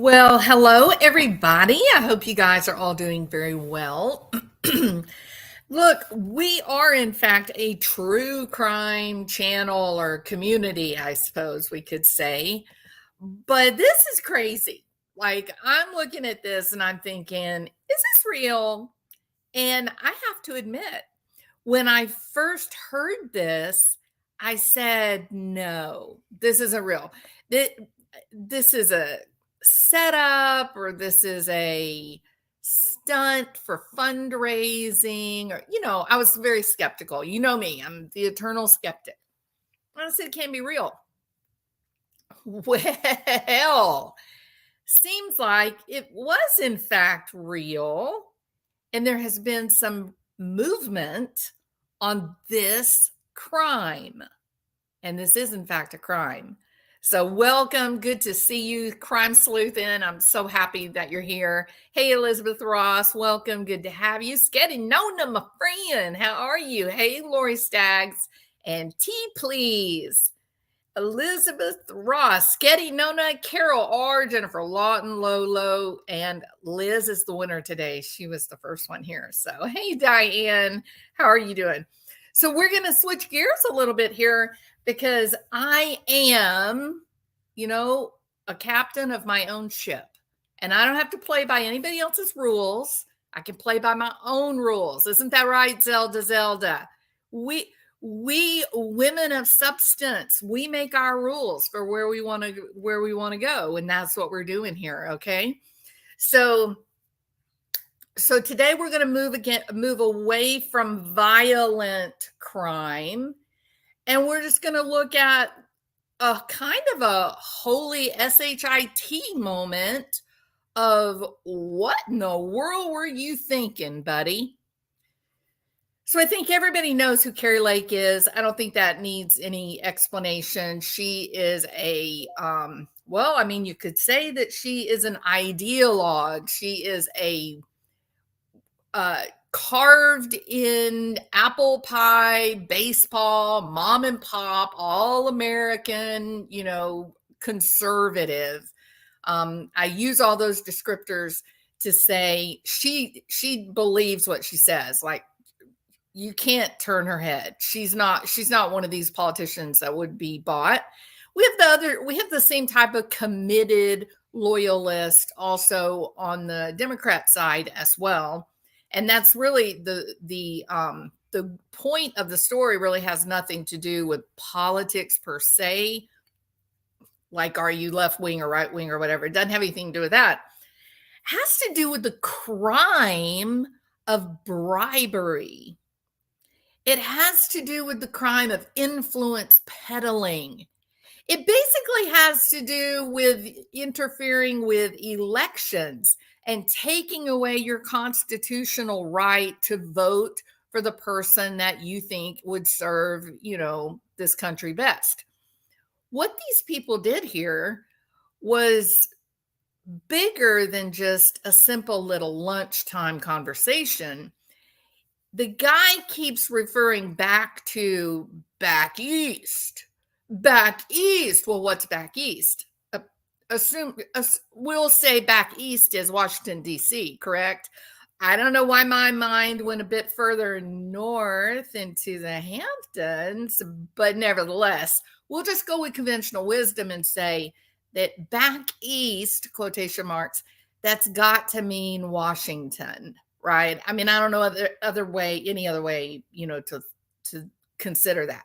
Well, hello, everybody. I hope you guys are all doing very well. Look, we are, in fact, a true crime channel or community, I suppose we could say. But this is crazy. Like, I'm looking at this and I'm thinking, is this real? And I have to admit, when I first heard this, I said, no, this isn't real. This is a setup, or this is a stunt for fundraising, or, I was very skeptical. You know me, I'm the eternal skeptic. I said, it can't be real. Well, seems like it was in fact real. And there has been some movement on this crime. And this is, in fact, a crime. So welcome. Good to see you, Crime Sleuthin'. I'm so happy that you're here. Hey, Elizabeth Ross. Welcome. Good to have you. Sketty Nona, my friend. How are you? Hey, Lori Staggs. And T, please. Elizabeth Ross, Sketty Nona, Carol R, Jennifer Lawton, Lolo, and Liz is the winner today. She was the first one here. So, hey, Diane, how are you doing? So, we're going to switch gears a little bit here because I am, a captain of my own ship. And I don't have to play by anybody else's rules. I can play by my own rules. Isn't that right, Zelda? We women of substance, we make our rules for where we want to go, and that's what we're doing here. Okay, so today we're going to move away from violent crime, and we're just going to look at a kind of a holy shit moment of what in the world were you thinking, buddy? So I think everybody knows who Kari Lake is. I don't think that needs any explanation. She is you could say that she is an ideologue. She is a carved in apple pie, baseball, mom and pop, all American, conservative. I use all those descriptors to say she believes what she says. Like, you can't turn her head. She's not one of these politicians that would be bought. We have the same type of committed loyalist also on the Democrat side as well. And that's really the point of the story. Really has nothing to do with politics per se. Like, are you left wing or right wing or whatever? It doesn't have anything to do with that. It has to do with the crime of bribery. It has to do with the crime of influence peddling. It basically has to do with interfering with elections and taking away your constitutional right to vote for the person that you think would serve, this country best. What these people did here was bigger than just a simple little lunchtime conversation. The guy keeps referring back to back east. Well, what's back east? We'll say back east is Washington, D.C., correct? I don't know why my mind went a bit further north into the Hamptons, but nevertheless, we'll just go with conventional wisdom and say that back east, quotation marks, that's got to mean Washington. Right. I mean, I don't know any other way, to consider that.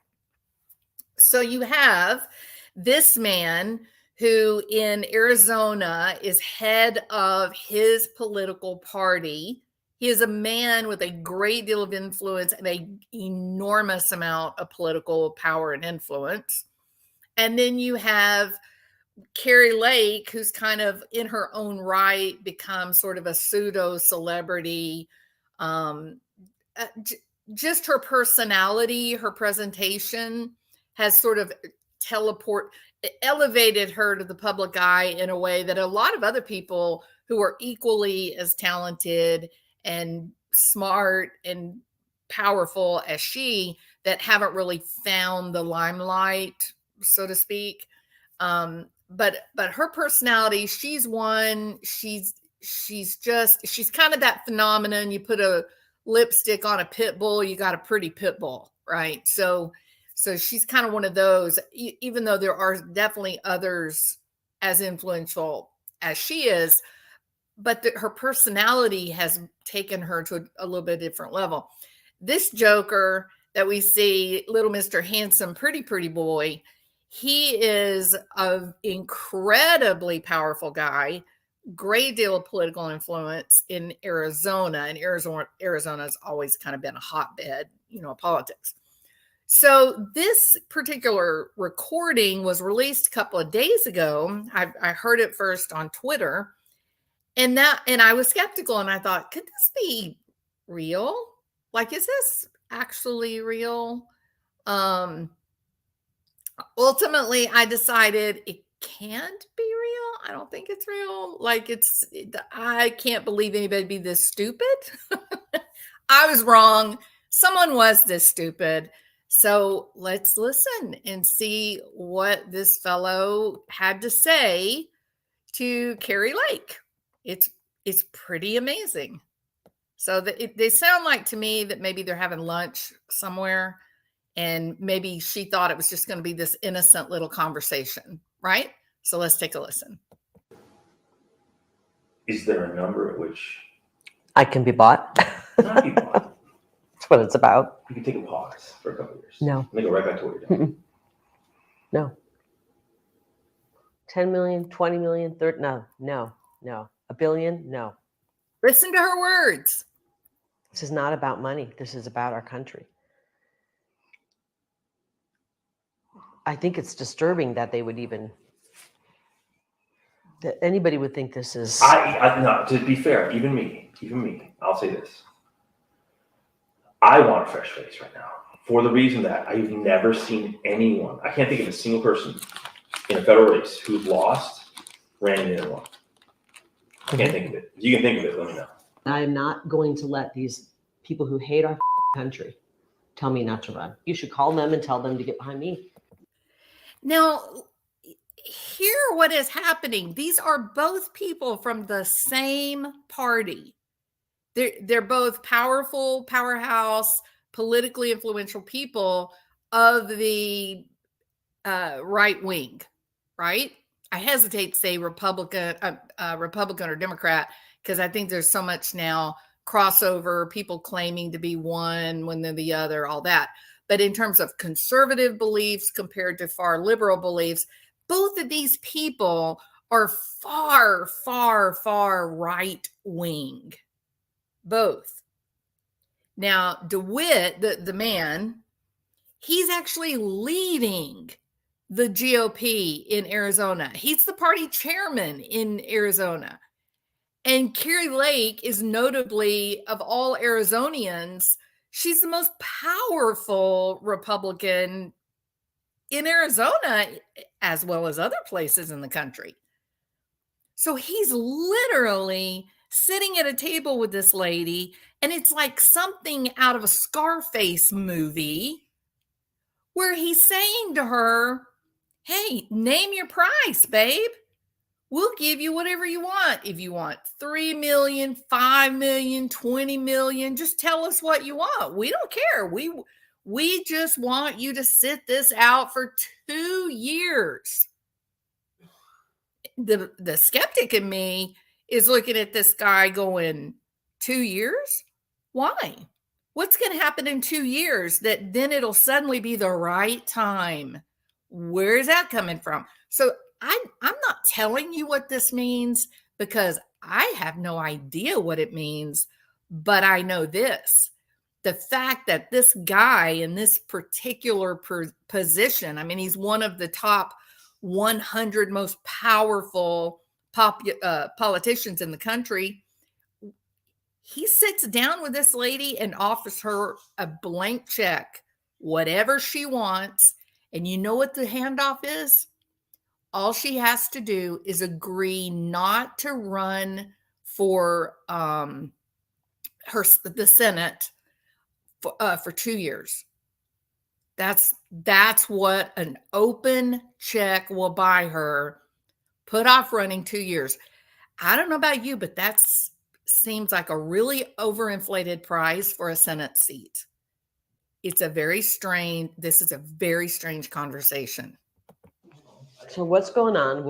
So you have this man who in Arizona is head of his political party. He is a man with a great deal of influence and an enormous amount of political power and influence. And then you have Kari Lake, who's kind of in her own right become sort of a pseudo celebrity. Just her personality, her presentation has sort of elevated her to the public eye in a way that a lot of other people who are equally as talented and smart and powerful as she that haven't really found the limelight, so to speak. But her personality, she's one. She's kind of that phenomenon. You put a lipstick on a pit bull, you got a pretty pit bull, right? So she's kind of one of those, even though there are definitely others as influential as she is, but her personality has taken her to a little bit different level. This Joker that we see, little Mr. Handsome, pretty boy, he is an incredibly powerful guy, great deal of political influence in Arizona. And Arizona's always kind of been a hotbed, of politics. So this particular recording was released a couple of days ago. I heard it first on Twitter, and I was skeptical, and I thought, could this be real? Like, is this actually real? Ultimately, I decided it can't be real. I don't think it's real. Like, I can't believe anybody be this stupid. I was wrong. Someone was this stupid. So let's listen and see what this fellow had to say to Kari Lake. It's pretty amazing. So they sound like to me that maybe they're having lunch somewhere, and maybe she thought it was just going to be this innocent little conversation, right? So let's take a listen. Is there a number at which I can be bought? not be bought? That's what it's about. You can take a pause for a couple of years. No. And then go right back to what you're doing. No. 10 million, 20 million, 30, no. A billion, no. Listen to her words. This is not about money. This is about our country. I think it's disturbing that they would that anybody would think this is. No, to be fair, even me, I'll say this. I want a fresh face right now for the reason that I've never seen anyone. I can't think of a single person in a federal race who lost, ran in and won. I can't think of it. If you can think of it, let me know. I'm not going to let these people who hate our country tell me not to run. You should call them and tell them to get behind me. Now, hear what is happening. These are both people from the same party. They're both powerful, powerhouse, politically influential people of the right wing, right? I hesitate to say Republican or Democrat, because I think there's so much now crossover, people claiming to be one when they're the other, all that. But in terms of conservative beliefs compared to far liberal beliefs, both of these people are far, far, far right wing. Both. Now, DeWitt, the man, he's actually leading the GOP in Arizona. He's the party chairman in Arizona. And Kari Lake is notably, of all Arizonians, she's the most powerful Republican in Arizona, as well as other places in the country. So he's literally sitting at a table with this lady, and it's like something out of a Scarface movie where he's saying to her, hey, name your price, babe. We'll give you whatever you want. If you want 3 million, 5 million, 20 million, just tell us what you want. We don't care. We just want you to sit this out for 2 years. The skeptic in me is looking at this guy going, 2 years? Why? What's going to happen in 2 years that then it'll suddenly be the right time? Where is that coming from? So I'm telling you what this means because I have no idea what it means, but I know this. The fact that this guy in this particular position, I mean, he's one of the top 100 most powerful politicians in the country. He sits down with this lady and offers her a blank check, whatever she wants. And you know what the handoff is? All she has to do is agree not to run for the Senate for 2 years. That's what an open check will buy her. Put off running 2 years. I don't know about you, but that seems like a really overinflated price for a Senate seat. This is a very strange conversation. So what's going on?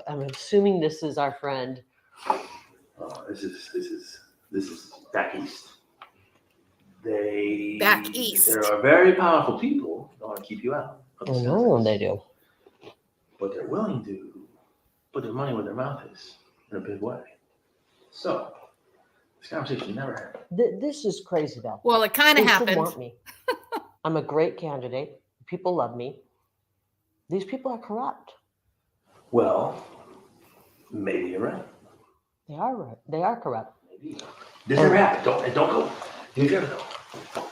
I'm assuming this is our friend. This is back east. Back east. There are very powerful people that want to keep you out. I know they do. But they're willing to put their money where their mouth is in a big way. So this conversation never happened. This is crazy, though. Well, it kind of They should happened. want me. I'm a great candidate. People love me. These people are corrupt. Well, maybe you're right. They are right. They are corrupt. Maybe. This never happened. Don't go. You never know.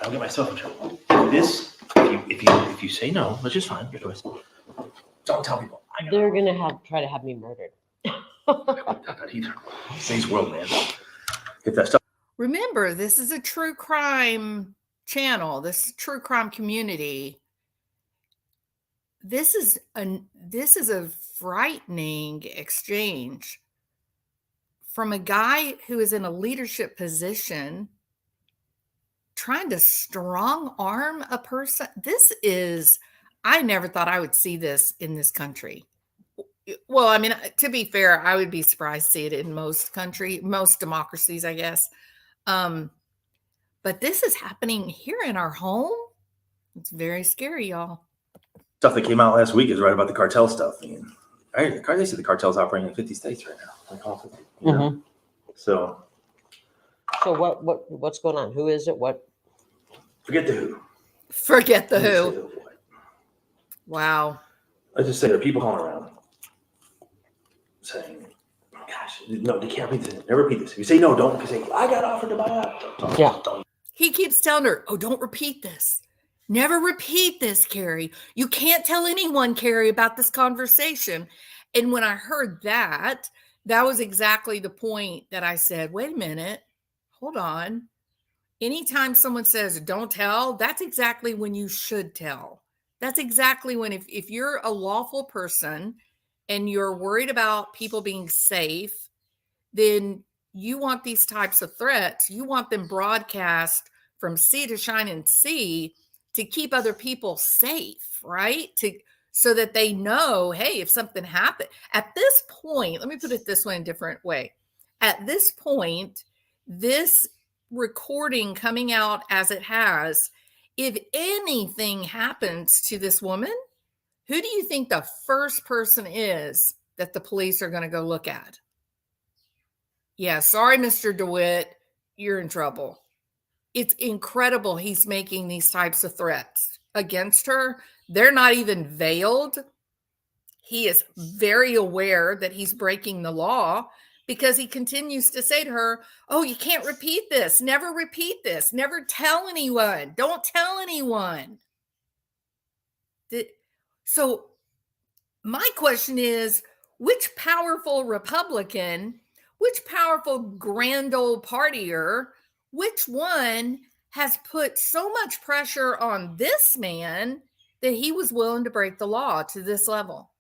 I'll get myself in trouble. This, if you say no, which is fine, your choice. Don't tell people. They're gonna try to have me murdered. Not either. Today's world, man. If that stuff. Remember, this is a true crime channel. This is a true crime community. This is a frightening exchange from a guy who is in a leadership position trying to strong arm a person. I never thought I would see this in this country. Well, I mean, to be fair, I would be surprised to see it in most democracies, I guess. But this is happening here in our home. It's very scary, y'all. Stuff that came out last week is right about the cartel stuff. I mean, they say the cartel's operating in 50 states right now. Like all 50, you know? Mhm. So what's going on? Who is it? What? forget the who. Forget the Let's say who. the what. Wow. Let's just say there are people calling around saying, gosh, no, they can't repeat this. Never repeat this. If you say no, don't. If you say, I got offered to buy out. Yeah. Don't. He keeps telling her, oh, don't repeat this. Never repeat this, Carrie. You can't tell anyone, Carrie, about this conversation. And when I heard that was exactly the point that I said, wait a minute, hold on. Anytime someone says don't tell, that's exactly when you should tell. That's exactly when, if you're a lawful person and you're worried about people being safe, then you want these types of threats. You want them broadcast from sea to shining sea to keep other people safe, right? So that they know, hey, if something happened. At this point, let me put it this way in a different way. At this point, this recording coming out as it has, if anything happens to this woman, who do you think the first person is that the police are going to go look at? Yeah, sorry, Mr. DeWitt, you're in trouble. It's incredible he's making these types of threats against her. They're not even veiled. He is very aware that he's breaking the law because he continues to say to her, oh, you can't repeat this. Never repeat this. Never tell anyone. Don't tell anyone. So my question is, which powerful Republican, which powerful grand old partier, which one has put so much pressure on this man that he was willing to break the law to this level?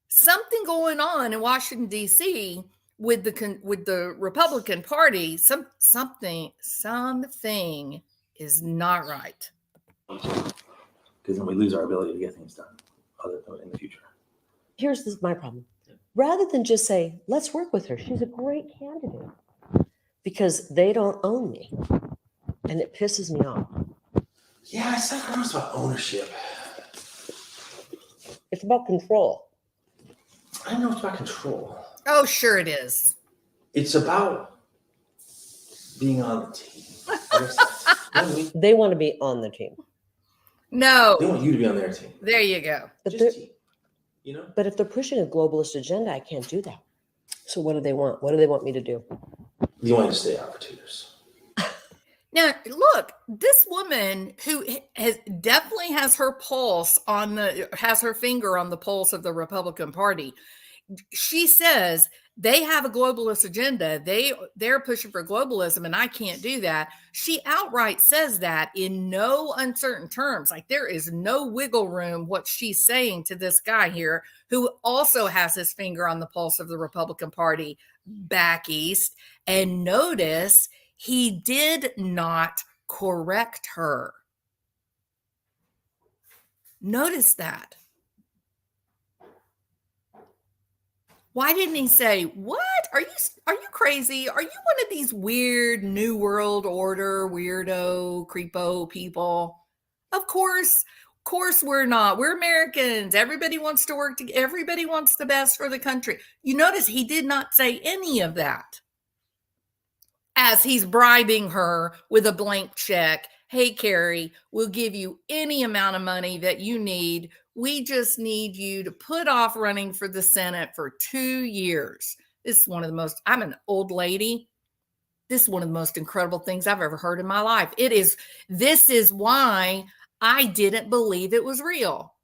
Something going on in Washington, D.C. with the Republican Party. Something is not right. Because then we lose our ability to get things done in the future. Here's my problem. Rather than just say, let's work with her. She's a great candidate. Because they don't own me. And it pisses me off. Yeah, it's not almost about ownership. It's about control. I know it's about control. Oh, sure it is. It's about being on the team. I guess that's- They want to be on the team. No. they want you to be on their team. There you go. But, Just team. You know? but if they're pushing a globalist agenda, I can't do that. So what do they want? What do they want me to do? You want to stay out for 2 years. Now, look, this woman who definitely has her finger on the pulse of the Republican Party. She says they have a globalist agenda. They're pushing for globalism, and I can't do that. She outright says that in no uncertain terms. Like, there is no wiggle room what she's saying to this guy here, who also has his finger on the pulse of the Republican Party back east. And notice, he did not correct her. Notice that. Why didn't he say, "What? Are you crazy? Are you one of these weird New World Order weirdo creepo people?" Of course we're not. We're Americans. Everybody wants to work together. Everybody wants the best for the country. You notice he did not say any of that. As he's bribing her with a blank check. "Hey, Carrie, we'll give you any amount of money that you need. We just need you to put off running for the Senate for 2 years." This is one of the most, I'm an old lady. This is one of the most incredible things I've ever heard in my life. This is why I didn't believe it was real.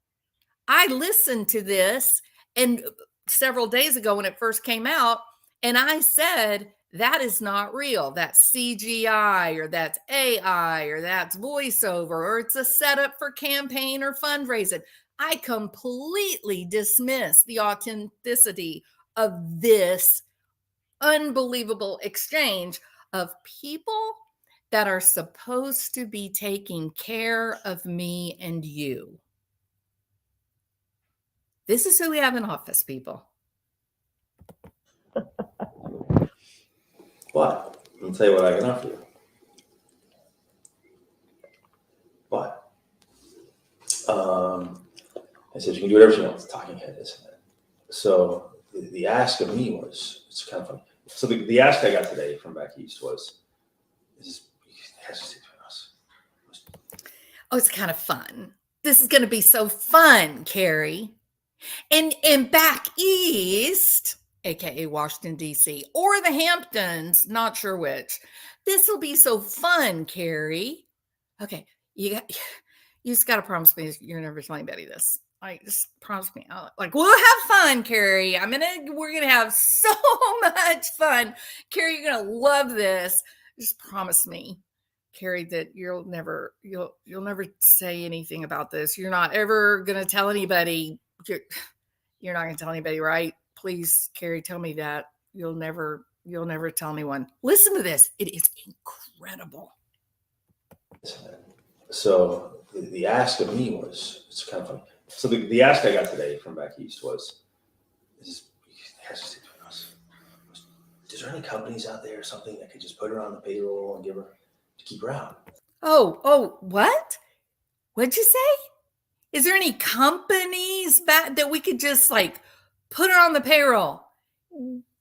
I listened to this and several days ago when it first came out, and I said, that is not real. That's CGI, or that's AI, or that's voiceover, or it's a setup for campaign or fundraising. I completely dismiss the authenticity of this unbelievable exchange of people that are supposed to be taking care of me and you. This is who we have in office, people. But I'll tell you what I can offer you. But I said, you can do whatever you want. It's a talking head, isn't it? So the ask of me was, it's kind of funny. So the ask I got today from back east was, it has to stay between us. Oh, it's kind of fun. This is going to be so fun, Carrie. And back east, aka Washington, D.C., or the Hamptons, not sure which. This will be so fun, Carrie. Okay, you just got to promise me you're never telling anybody this. Like, just promise me. We'll have fun, Carrie. We're gonna have so much fun, Carrie. You're gonna love this. Just promise me, Carrie, that you'll never say anything about this. You're not ever gonna tell anybody. You're not gonna tell anybody, right? Please, Carrie, tell me that you'll never tell anyone. Listen to this. It is incredible. So the ask of me was, it's kind of funny. So the ask I got today from back east was, it has to stay between us. Is there any companies out there or something that could just put her on the payroll and keep her out? Oh, what? What'd you say? Is there any companies that we could just put her on the payroll,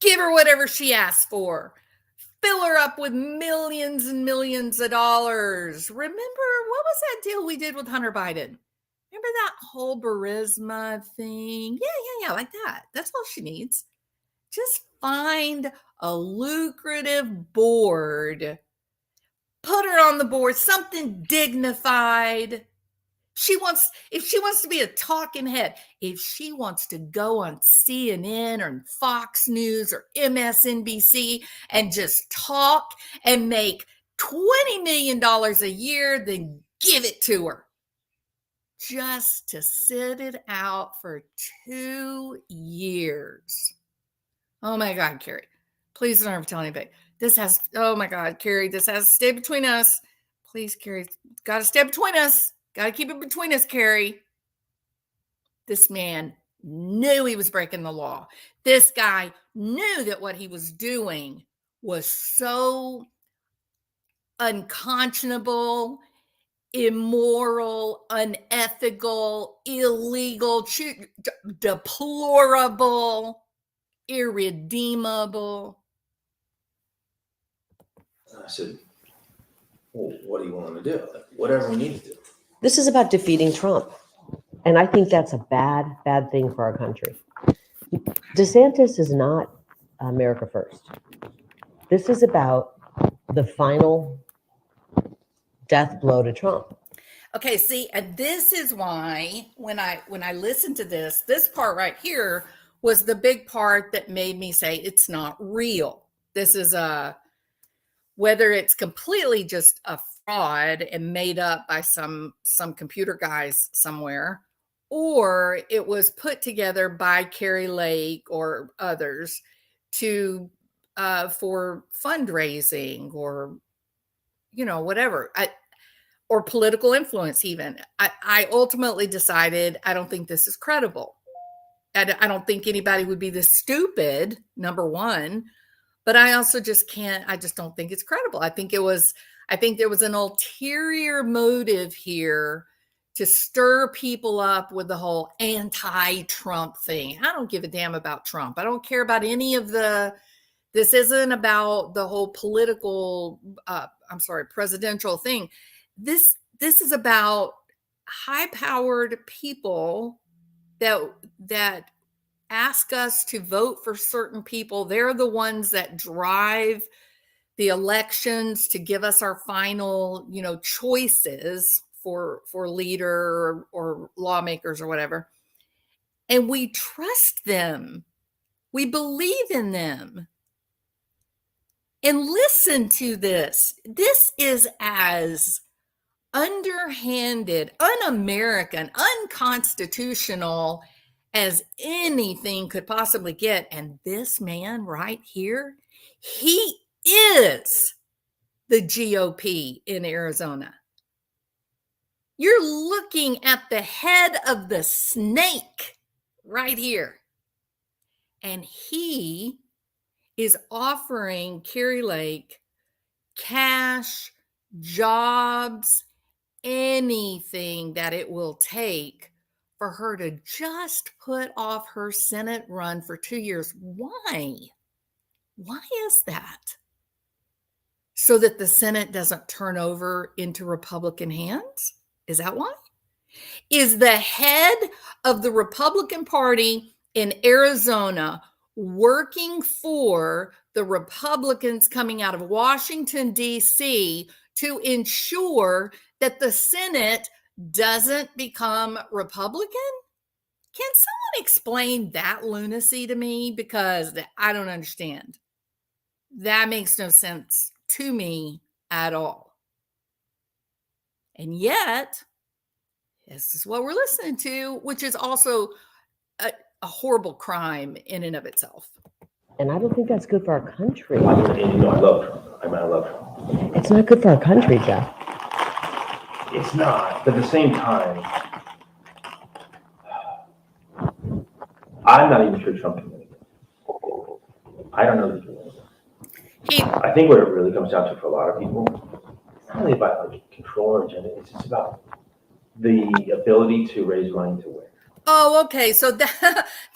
give her whatever she asks for, fill her up with millions and millions of dollars? Remember, what was that deal we did with Hunter Biden? Remember that whole Burisma thing? Yeah, like that. That's all she needs. Just find a lucrative board. Put her on the board, something dignified. If she wants to be a talking head, if she wants to go on CNN or Fox News or MSNBC and just talk and make $20 million a year, then give it to her. Just to sit it out for 2 years. Oh my God, Carrie, please don't ever tell anybody. Oh my God, Carrie, this has to stay between us. Please, Carrie, got to stay between us. Got to keep it between us, Carrie. This man knew he was breaking the law. This guy knew that what he was doing was so unconscionable. immoral, unethical, illegal, deplorable, irredeemable. And I said, well, what do you want to do? Like, whatever we need to do. This is about defeating Trump. And I think that's a bad, bad thing for our country. DeSantis is not America first. This is about the final death blow to Trump. Okay, see, and this is why when I listened to this part right here was the big part that made me say it's not real. This is whether it's completely just a fraud and made up by some computer guys somewhere, or it was put together by Kari Lake or others to for fundraising or whatever. Or political influence even. I ultimately decided I don't think this is credible. I don't think anybody would be this stupid, number one, but I also just don't think it's credible. I think there was an ulterior motive here to stir people up with the whole anti-Trump thing. I don't give a damn about Trump. I don't care about any of this isn't about the whole political, presidential thing. This is about high-powered people that ask us to vote for certain people. They're the ones that drive the elections to give us our final, choices for leader or lawmakers or whatever. And we trust them. We believe in them. And listen to this. This is as underhanded, un-American, unconstitutional as anything could possibly get. And this man right here, he is the GOP in Arizona. You're looking at the head of the snake right here. And he is offering Kari Lake cash, jobs, anything that it will take for her to just put off her Senate run for 2 years. Why? Why is that? So that the Senate doesn't turn over into Republican hands? Is that why? Is the head of the Republican Party in Arizona working for the Republicans coming out of Washington, D.C. to ensure that the Senate doesn't become Republican? Can someone explain that lunacy to me? Because I don't understand. That makes no sense to me at all. And yet, this is what we're listening to, which is also a horrible crime in and of itself. And I don't think that's good for our country. I love Trump. I love Trump. It's not good for our country, Jeff. It's not. But at the same time, I'm not even sure Trump can win. I don't know that he can win. I think what it really comes down to for a lot of people, it's not really about like control or agenda. It's just about the ability to raise money to win. Oh, okay. So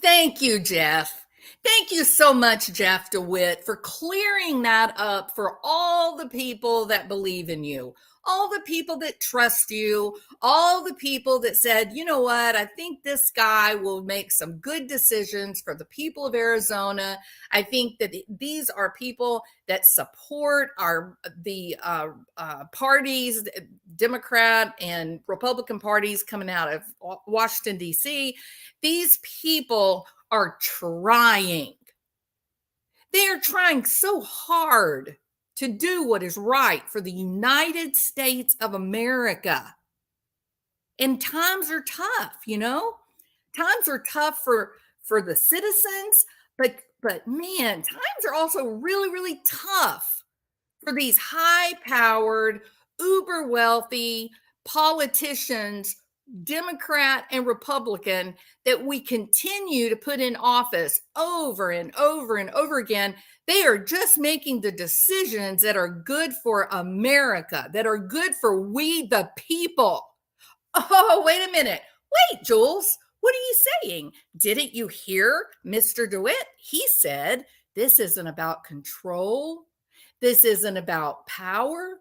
thank you, Jeff. Thank you so much, Jeff DeWitt, for clearing that up for all the people that believe in you, all the people that trust you, all the people that said, you know what, I think this guy will make some good decisions for the people of Arizona. I think that these are people that support the parties, Democrat and Republican parties coming out of Washington, D.C. These people are trying. They are trying so hard to do what is right for the United States of America. And times are tough, Times are tough for the citizens, but man, times are also really, really tough for these high-powered, uber wealthy politicians Democrat and Republican that we continue to put in office over and over and over again, they are just making the decisions that are good for America, that are good for we the people. Oh, wait a minute. Wait, Jules, what are you saying? Didn't you hear Mr. DeWitt? He said, this isn't about control. This isn't about power.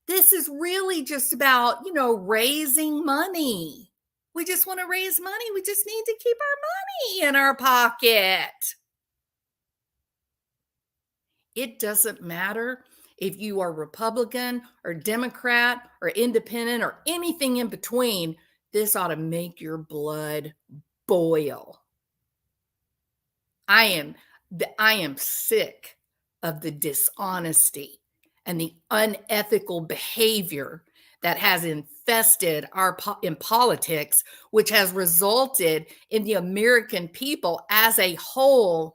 This is really just about, raising money. We just want to raise money. We just need to keep our money in our pocket. It doesn't matter if you are Republican or Democrat or independent or anything in between. This ought to make your blood boil. I am sick of the dishonesty and the unethical behavior that has infested in politics, which has resulted in the American people as a whole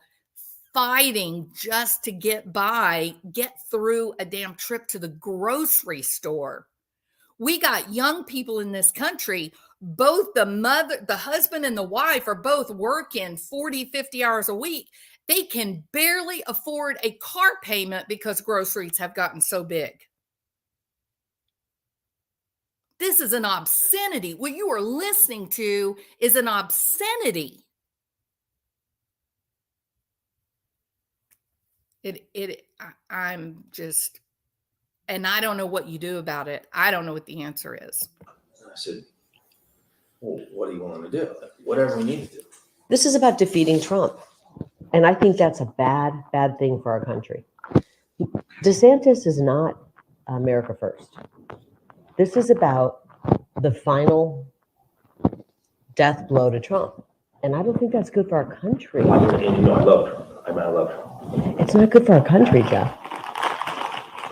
fighting just to get through a damn trip to the grocery store. We got young people in this country, both the husband and the wife are both working 40, 50 hours a week. They can barely afford a car payment because groceries have gotten so big. This is an obscenity. What you are listening to is an obscenity. I'm just, and I don't know what you do about it. I don't know what the answer is. I said, well, what do you want to do? Whatever we need to do. This is about defeating Trump. And I think that's a bad, bad thing for our country. DeSantis is not America first. This is about the final death blow to Trump. And I don't think that's good for our country. And I love Trump. I love Trump. It's not good for our country, Jeff.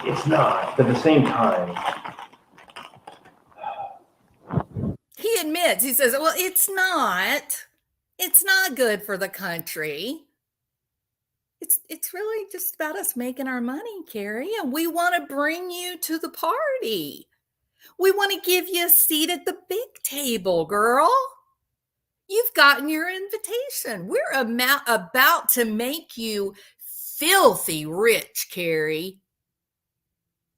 It's not. But at the same time, he admits, he says, well, it's not good for the country. It's really just about us making our money, Carrie, and we want to bring you to the party. We want to give you a seat at the big table, girl. You've gotten your invitation. We're about to make you filthy rich, Carrie.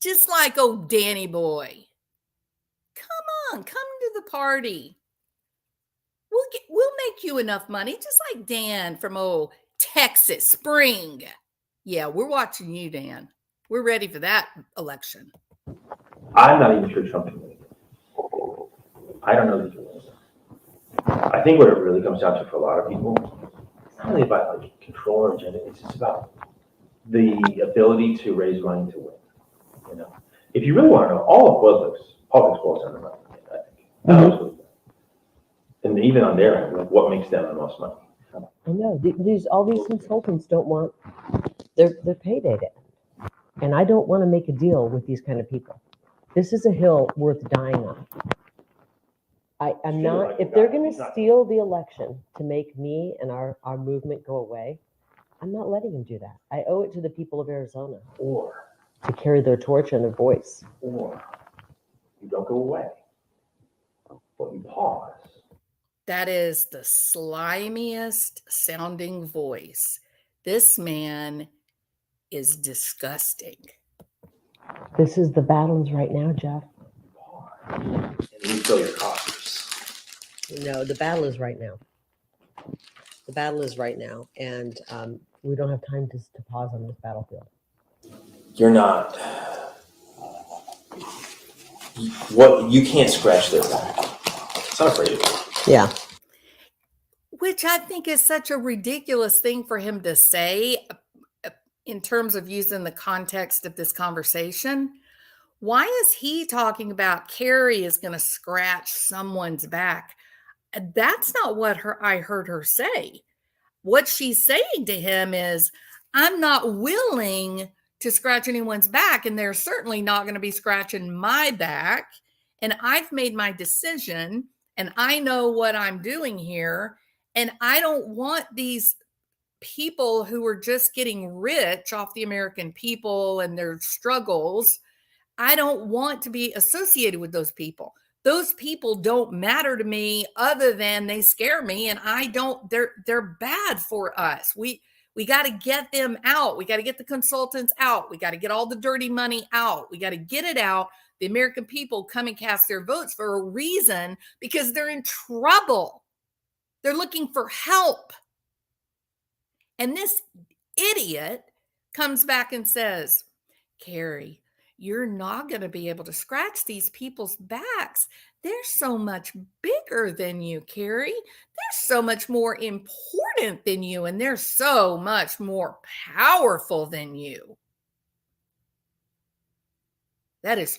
Just like old Danny boy. Come on, come to the party. We'll make you enough money, just like Dan from old Texas Spring. Yeah, we're watching you, Dan. We're ready for that election. I'm not even sure Trump can win. I don't know that he can win. I think what it really comes down to for a lot of people, it's not really about like control or agenda. It's just about the ability to raise money to win. You know, if you really want to know, all of politics boils down to money. I think. Absolutely. And even on their end, like what makes them the most money? I know all these consultants don't want their payday to end, and I don't want to make a deal with these kind of people. This is a hill worth dying on. I'm not. If they're going to steal the election to make me and our movement go away, I'm not letting them do that. I owe it to the people of Arizona to carry their torch and their voice. Or you don't go away, but you pause. That is the slimiest sounding voice. This man is disgusting. This is the battles right now, Jeff. And refill your coffers. No, the battle is right now. The battle is right now, and we don't have time to pause on this battlefield. You're not. You can't scratch their back. It's not afraid of it. Yeah. Which I think is such a ridiculous thing for him to say in terms of using the context of this conversation. Why is he talking about Carrie is going to scratch someone's back? That's not what I heard her say. What she's saying to him is, I'm not willing to scratch anyone's back, and they're certainly not going to be scratching my back. And I've made my decision, and I know what I'm doing here. And I don't want these people who are just getting rich off the American people and their struggles. I don't want to be associated with those people. Those people don't matter to me other than they scare me, and they're bad for us. We got to get them out. We got to get the consultants out. We got to get all the dirty money out. We got to get it out. The American people come and cast their votes for a reason, because they're in trouble. They're looking for help. And this idiot comes back and says, Carrie, you're not going to be able to scratch these people's backs. They're so much bigger than you, Carrie. They're so much more important than you, and they're so much more powerful than you. That is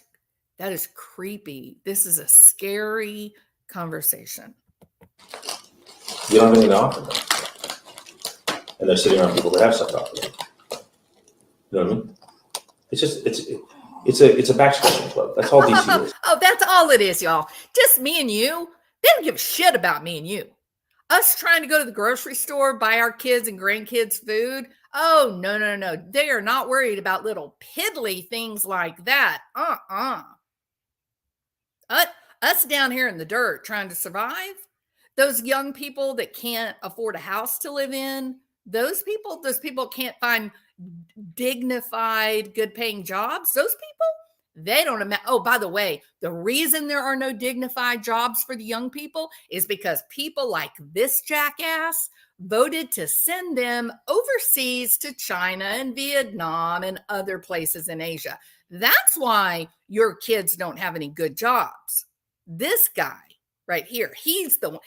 creepy. This is a scary conversation. You don't have anything to offer them. And they're sitting around people that have stuff to offer them. You know what I mean? It's a back scratching club. That's all DC is. Oh, that's all it is, y'all. Just me and you. They don't give a shit about me and you. Us trying to go to the grocery store, buy our kids and grandkids food. Oh, no. They are not worried about little piddly things like that. Us down here in the dirt trying to survive. Those young people that can't afford a house to live in. Those people can't find dignified, good paying jobs. Those people, they don't imagine. Oh, by the way, the reason there are no dignified jobs for the young people is because people like this jackass voted to send them overseas to China and Vietnam and other places in Asia. That's why your kids don't have any good jobs. This guy right here, he's the one.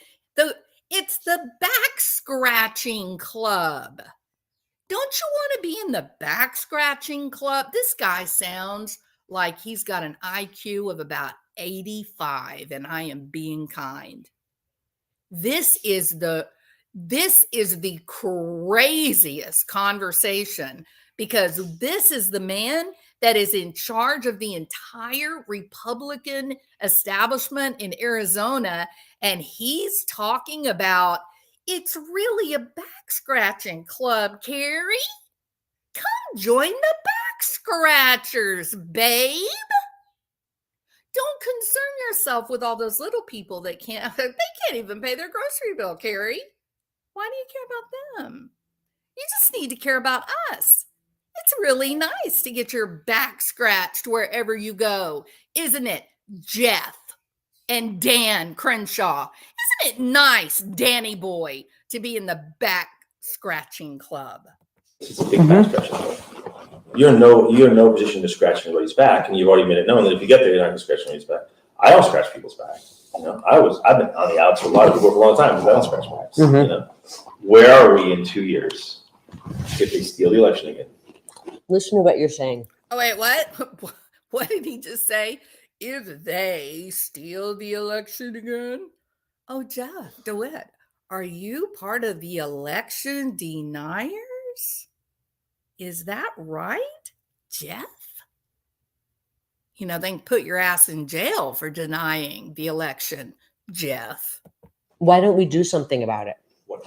It's the back scratching club. Don't you want to be in the back scratching club? This guy sounds like he's got an IQ of about 85, and I am being kind. This is the craziest conversation, because this is the man that is in charge of the entire Republican establishment in Arizona, and he's talking about it's really a back scratching club, Carrie. Come join the back scratchers, babe. Don't concern yourself with all those little people that can't even pay their grocery bill, Carrie. Why do you care about them? You just need to care about us. It's really nice to get your back scratched wherever you go, isn't it, Jeff and Dan Crenshaw? Isn't it nice, Danny boy, to be in the back scratching club? It's a big back scratching club. You're in no position to scratch anybody's back, and you've already made it known that if you get there, you're not going to scratch anybody's back. I don't scratch people's back. You know, I've been on the outs for a lot of people for a long time because I don't scratch backs. You know, where are we in 2 years if they steal the election again? Listen to what you're saying. Oh, wait, what? What did he just say? If they steal the election again? Oh, Jeff DeWitt, are you part of the election deniers? Is that right, Jeff? You know, they can put your ass in jail for denying the election, Jeff. Why don't we do something about it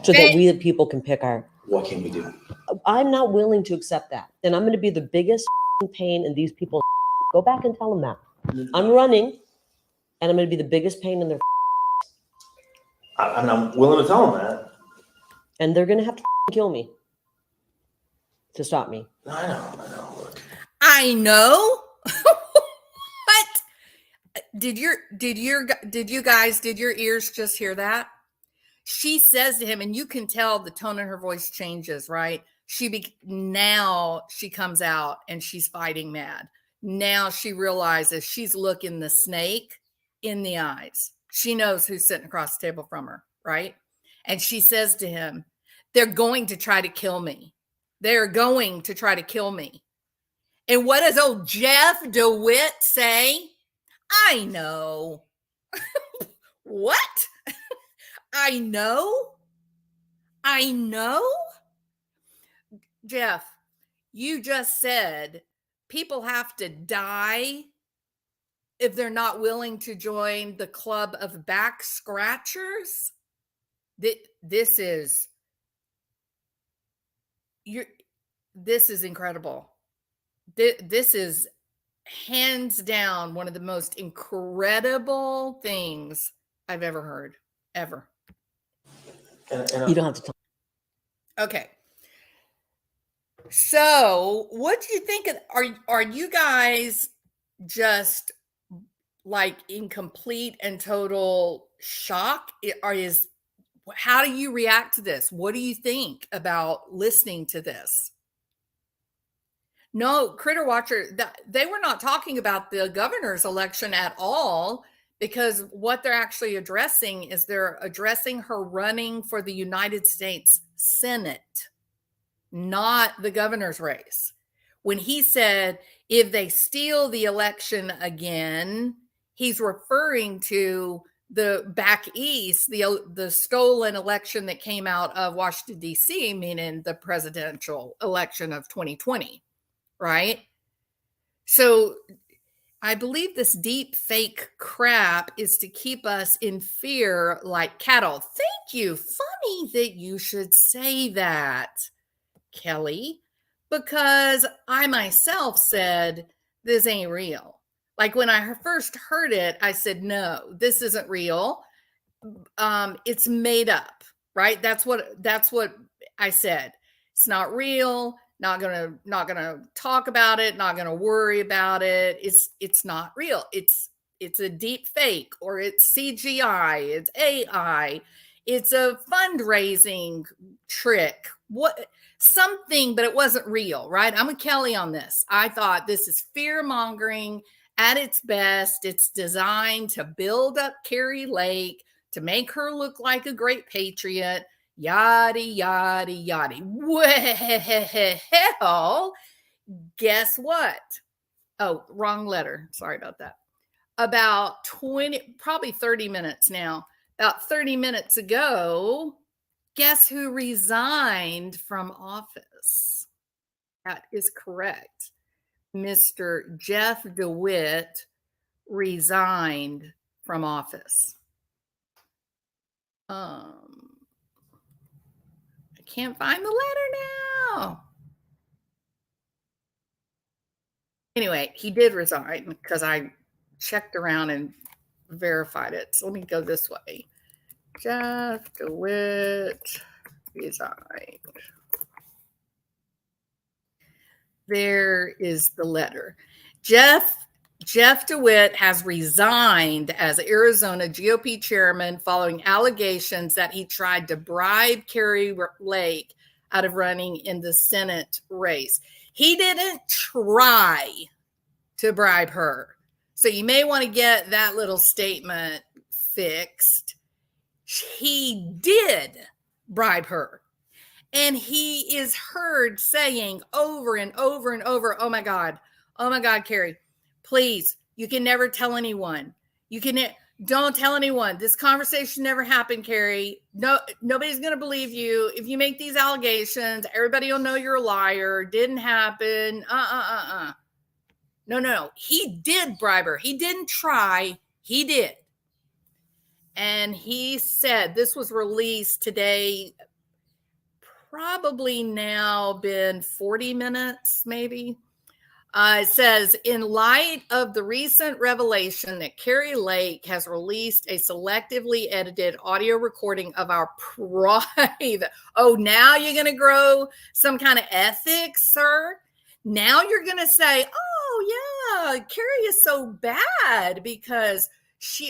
so that we, the people, can pick our... What can we do? I'm not willing to accept that. And I'm going to be the biggest pain in these people's... Go back and tell them that. I'm running, and I'm going to be the biggest pain in their... I'm willing to tell them that. And they're going to have to kill me to stop me. I know. Look. I know. What? Did your ears just hear that? She says to him, and you can tell the tone in her voice changes, right? Now she comes out and she's fighting mad. Now she realizes she's looking the snake in the eyes. She knows who's sitting across the table from her, right? And she says to him, they're going to try to kill me. They're going to try to kill me. And what does old Jeff DeWitt say? I know. What? I know? Jeff, you just said people have to die if they're not willing to join the club of back scratchers. This is incredible. This is hands down one of the most incredible things I've ever heard, ever. And You don't have to talk. Okay. So, what do you think? Are you guys just like in complete and total shock? How do you react to this? What do you think about listening to this? No, Critter Watcher, they were not talking about the governor's election at all, because what they're actually addressing is they're addressing her running for the United States Senate, not the governor's race. When he said, if they steal the election again, he's referring to the back east, the stolen election that came out of Washington, D.C., meaning the presidential election of 2020, right? So I believe this deep fake crap is to keep us in fear like cattle. Thank you. Funny that you should say that, Kelly, because I myself said, this ain't real. Like when I first heard it, I said, no, this isn't real. It's made up, right? That's what I said. It's not real. Not gonna talk about it. Not gonna worry about it. It's not real. It's a deep fake, or it's CGI. It's AI. It's a fundraising trick. Something, but it wasn't real, right? I'm with Kelly on this. I thought this is fear mongering at its best. It's designed to build up Kari Lake, to make her look like a great patriot, yada, yada, yada. Well, guess what? Oh, wrong letter. Sorry about that. About 30 minutes now. About 30 minutes ago, guess who resigned from office? That is correct. Mr. Jeff DeWitt resigned from office. I can't find the letter now. Anyway, he did resign because I checked around and verified it. So let me go this way. Jeff DeWitt resigned. There is the letter. Jeff DeWitt has resigned as Arizona GOP chairman following allegations that he tried to bribe Kari Lake out of running in the Senate race. He didn't try to bribe her. So you may want to get that little statement fixed. He did bribe her. And he is heard saying over and over and over, oh my God, Kari, please, you can never tell anyone. Don't tell anyone. This conversation never happened, Kari. No, nobody's going to believe you. If you make these allegations, everybody will know you're a liar. Didn't happen. No. He did bribe her. He didn't try. He did. And he said, this was released today, probably now been 40 minutes, maybe. It says, in light of the recent revelation that Kari Lake has released a selectively edited audio recording of our private. Oh, now you're going to grow some kind of ethics, sir? Now you're going to say, oh, yeah, Kari is so bad because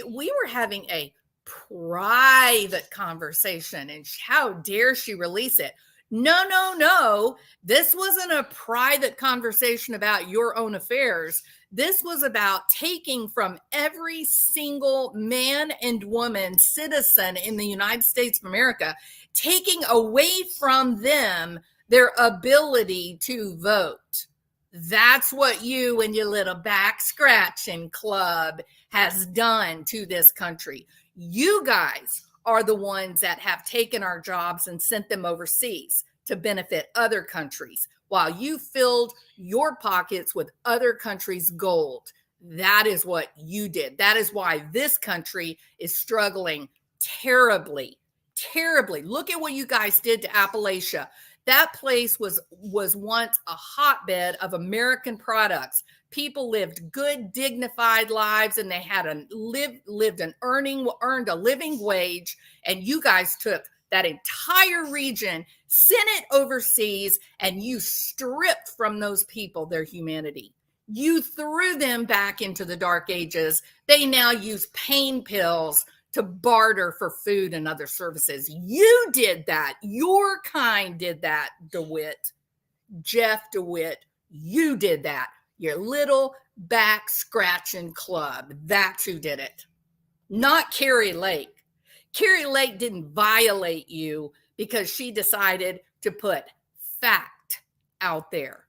we were having a private conversation and how dare she release it? No. This wasn't a private conversation about your own affairs. This was about taking from every single man and woman citizen in the United States of America, taking away from them their ability to vote. That's what you and your little back scratching club has done to this country. You guys are the ones that have taken our jobs and sent them overseas to benefit other countries while you filled your pockets with other countries' gold. That is what you did. That is why this country is struggling terribly, terribly. Look at what you guys did to Appalachia. That place was once a hotbed of American products. People lived good, dignified lives, and they had earned a living wage. And you guys took that entire region, sent it overseas, and you stripped from those people their humanity. You threw them back into the dark ages. They now use pain pills to barter for food and other services. You did that. Your kind did that, DeWitt. Jeff DeWitt, you did that. Your little back scratching club. That's who did it. Not Kari Lake. Kari Lake didn't violate you because she decided to put fact out there.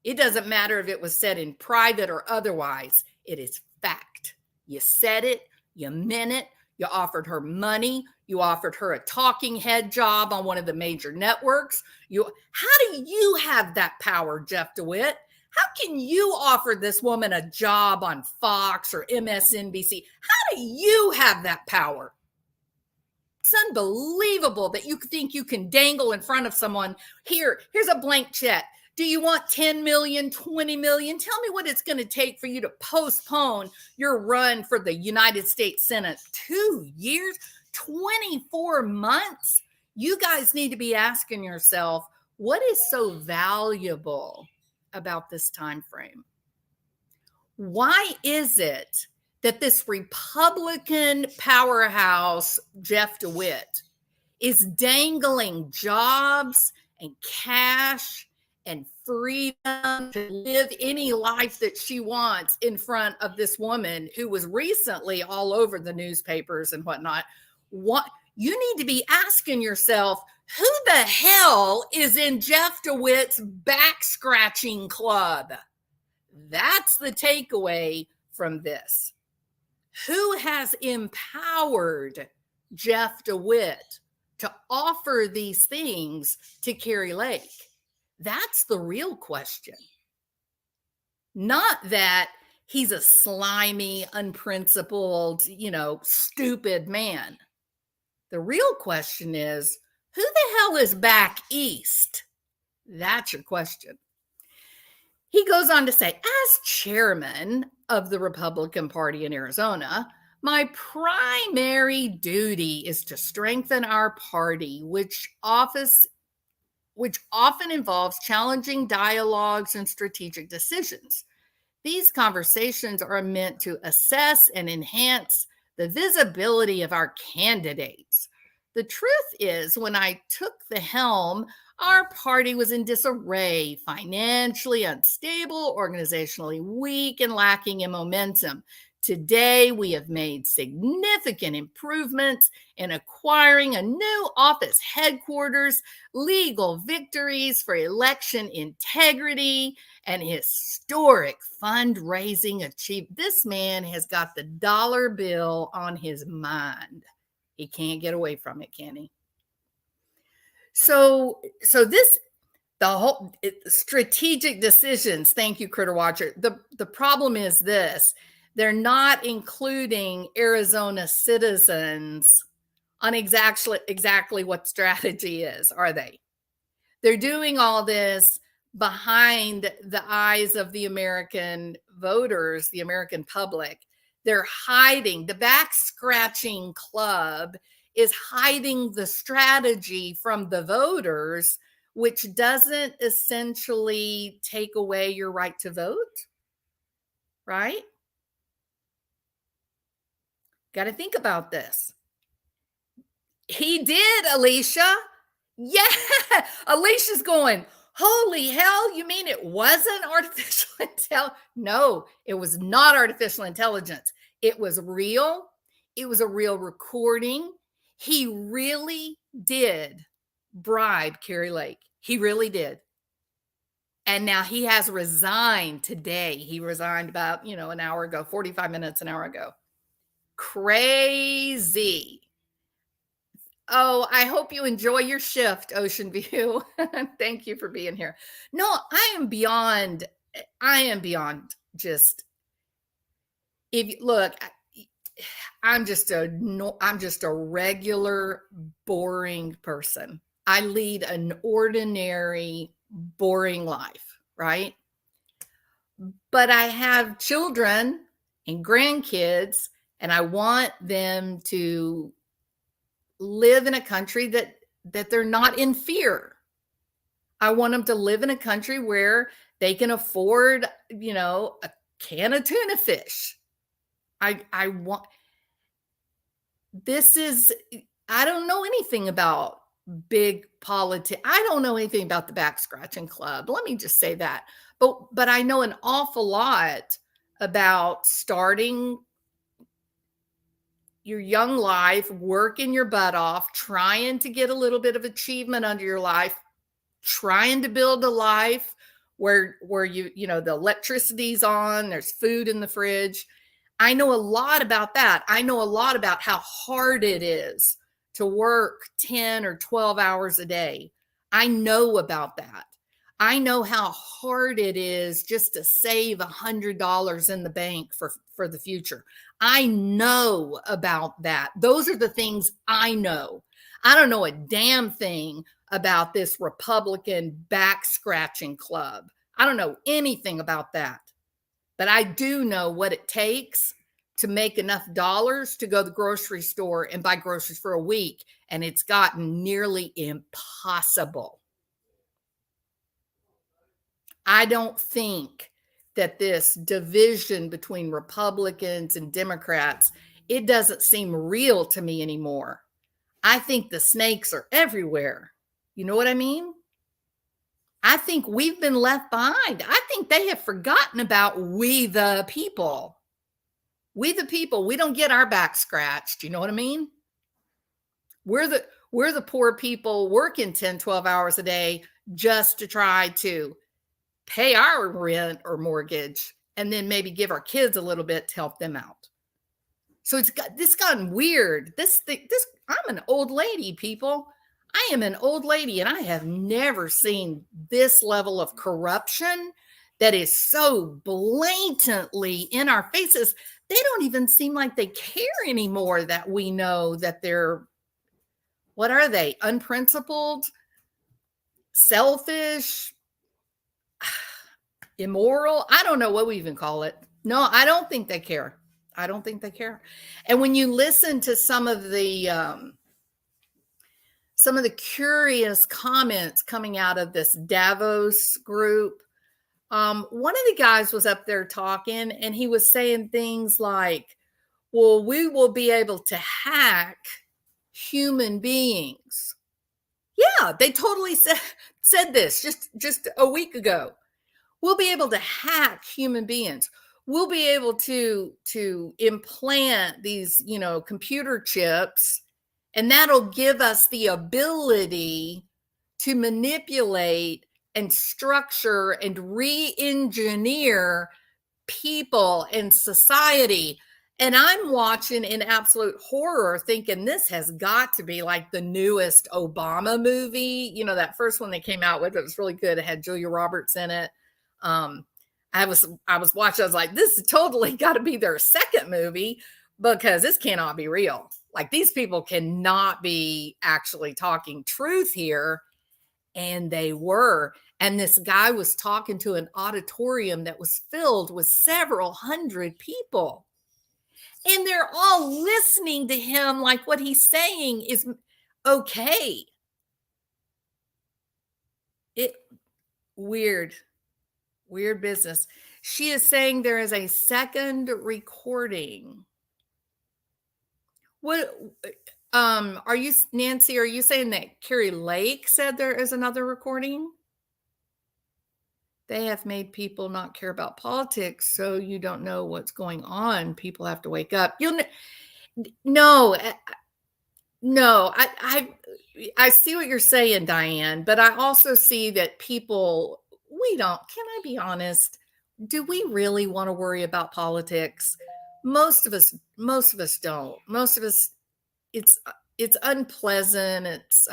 It doesn't matter if it was said in private or otherwise. It is fact. You said it. You meant it. You offered her money. You offered her a talking head job on one of the major networks. How do you have that power, Jeff DeWitt? How can you offer this woman a job on Fox or MSNBC? How do you have that power? It's unbelievable that you think you can dangle in front of someone. Here's a blank check. Do you want 10 million, 20 million? Tell me what it's going to take for you to postpone your run for the United States Senate. 2 years, 24 months. You guys need to be asking yourself, what is so valuable about this time frame? Why is it that this Republican powerhouse, Jeff DeWitt, is dangling jobs and cash and freedom to live any life that she wants in front of this woman who was recently all over the newspapers and whatnot? What you need to be asking yourself, who the hell is in Jeff DeWitt's back scratching club? That's the takeaway from this. Who has empowered Jeff DeWitt to offer these things to Kari Lake? That's the real question. Not that he's a slimy, unprincipled, stupid man. The real question is, who the hell is back east? That's your question. He goes on to say, as chairman of the Republican Party in Arizona, my primary duty is to strengthen our party, which often involves challenging dialogues and strategic decisions. These conversations are meant to assess and enhance the visibility of our candidates. The truth is, when I took the helm, our party was in disarray, financially unstable, organizationally weak, and lacking in momentum. Today, we have made significant improvements in acquiring a new office headquarters, legal victories for election integrity, and historic fundraising achievement. This man has got the dollar bill on his mind. He can't get away from it, can he? So the whole strategic decisions. Thank you, Critter Watcher. The problem is this. They're not including Arizona citizens on exactly what strategy is, are they? They're doing all this behind the eyes of the American voters, the American public. They're hiding. The back scratching club is hiding the strategy from the voters, which doesn't essentially take away your right to vote, right? Got to think about this. He did, Alicia. Yeah, Alicia's going, holy hell, you mean it wasn't artificial intelligence? No, it was not artificial intelligence. It was real. It was a real recording. He really did bribe Kari Lake. He really did. And now he has resigned today. He resigned about, an hour ago, 45 minutes, an hour ago. Crazy. Oh, I hope you enjoy your shift, Ocean View. Thank you for being here. No, I am beyond just, I'm just a regular, boring person. I lead an ordinary, boring life, right? But I have children and grandkids, and I want them to live in a country that they're not in fear. I want them to live in a country where they can afford, a can of tuna fish. I want this is I don't know anything about big politics. I don't know anything about the back scratching club. Let me just say that. But I know an awful lot about starting your young life, working your butt off, trying to get a little bit of achievement under your life, trying to build a life where the electricity's on, there's food in the fridge. I know a lot about that. I know a lot about how hard it is to work 10 or 12 hours a day. I know about that. I know how hard it is just to save $100 in the bank for the future. I know about that. Those are the things I know. I don't know a damn thing about this Republican back scratching club. I don't know anything about that. But I do know what it takes to make enough dollars to go to the grocery store and buy groceries for a week. And it's gotten nearly impossible. I don't think that this division between Republicans and Democrats, it doesn't seem real to me anymore. I think the snakes are everywhere. You know what I mean? I think we've been left behind. I think they have forgotten about we the people. We the people, we don't get our back scratched. You know what I mean? We're the poor people working 10, 12 hours a day just to try to pay our rent or mortgage and then maybe give our kids a little bit to help them out. So this gotten weird. I'm an old lady, people. I am an old lady, and I have never seen this level of corruption that is so blatantly in our faces. They don't even seem like they care anymore that we know that they're, what are they? Unprincipled, selfish, immoral. I don't know what we even call it. No, I don't think they care. I don't think they care. And when you listen to some of the curious comments coming out of this Davos group, one of the guys was up there talking, and he was saying things like, well, we will be able to hack human beings. Yeah, they totally said this just a week ago. We'll be able to hack human beings. We'll be able to implant these, computer chips, and that'll give us the ability to manipulate and structure and re-engineer people and society. And I'm watching in absolute horror, thinking this has got to be like the newest Obama movie. That first one they came out with, it was really good. It had Julia Roberts in it. I was watching, I was like, this is totally got to be their second movie, because this cannot be real. Like, these people cannot be actually talking truth here. And they were. And this guy was talking to an auditorium that was filled with several hundred people. And they're all listening to him like what he's saying is okay. Weird business. She is saying there is a second recording. What are you, Nancy, are you saying that Carrie Lake said there is another recording? They have made people not care about politics, so you don't know what's going on. People have to wake up. No, I see what you're saying, Diane, but I also see that people, can I be honest? Do we really want to worry about politics? Most of us don't. Most of us, it's unpleasant. It's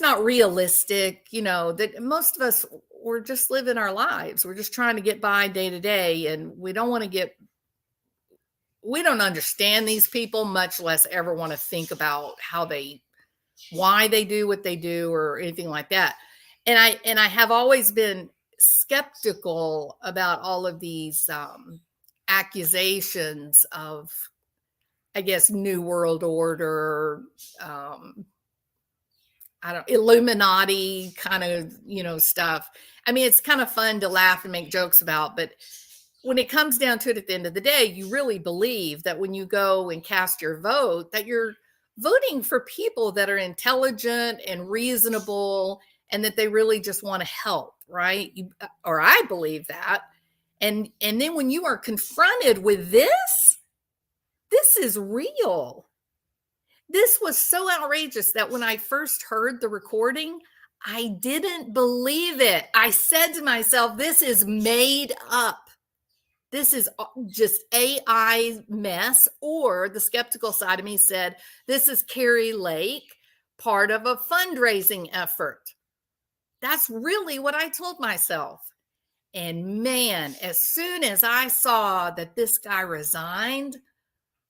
not realistic, that most of us, we're just living our lives. We're just trying to get by day to day, and we don't want to get we don't understand these people, much less ever want to think about why they do what they do or anything like that. And I have always been skeptical about all of these accusations of, I guess, New World Order, I don't Illuminati kind of, stuff. I mean, it's kind of fun to laugh and make jokes about, but when it comes down to it at the end of the day, you really believe that when you go and cast your vote, that you're voting for people that are intelligent and reasonable and that they really just want to help, right? Or I believe that. And then when you are confronted with this is real. This was so outrageous that when I first heard the recording, I didn't believe it. I said to myself, this is made up. This is just AI mess. Or the skeptical side of me said, this is Kari Lake, part of a fundraising effort. That's really what I told myself. And man, as soon as I saw that this guy resigned,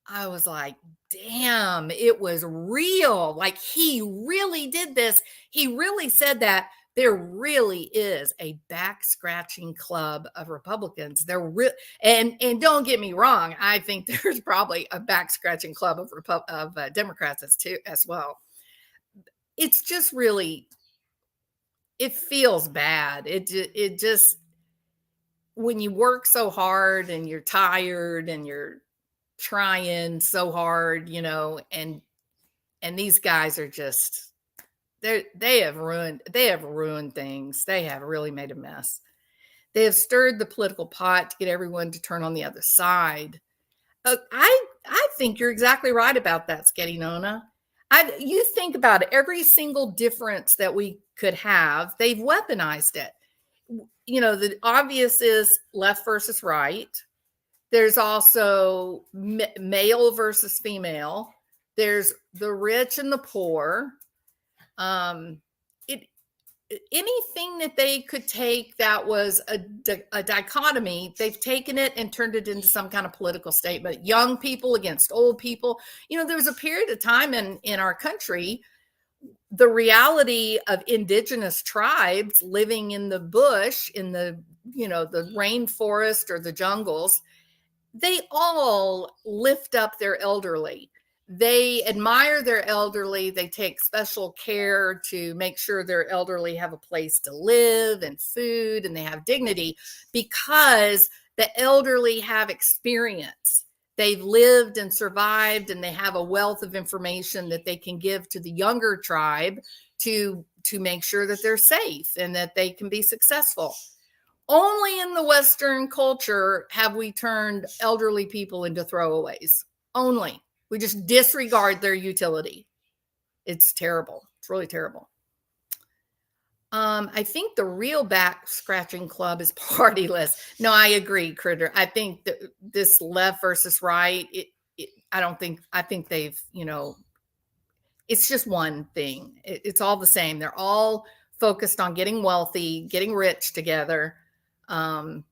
I was like, damn, it was real. Like, he really did this. He really said that. There really is a back scratching club of Republicans. And don't get me wrong, I think there's probably a back scratching club of Democrats as well. It's just really, it feels bad. It just, when you work so hard and you're tired and you're trying so hard, and these guys are just, they have ruined things. They have really made a mess. They have stirred the political pot to get everyone to turn on the other side. I think you're exactly right about that, Sketty Nona. You think about it, every single difference that we could have, they've weaponized it. The obvious is left versus right. There's also male versus female. There's the rich and the poor. Anything that they could take that was a dichotomy, they've taken it and turned it into some kind of political statement. Young people against old people. There was a period of time in our country, the reality of indigenous tribes living in the bush, in the rainforest or the jungles, they all lift up their elderly. They admire their elderly. They take special care to make sure their elderly have a place to live and food, and they have dignity because the elderly have experience. They've lived and survived, and they have a wealth of information that they can give to the younger tribe to make sure that they're safe and that they can be successful. Only in the Western culture have we turned elderly people into throwaways. Only. We just disregard their utility. It's terrible. It's really terrible. I think the real back scratching club is partyless. No, I agree, Critter. I think that this left versus right, I think they've, it's just one thing. It's all the same. They're all focused on getting wealthy, getting rich together. And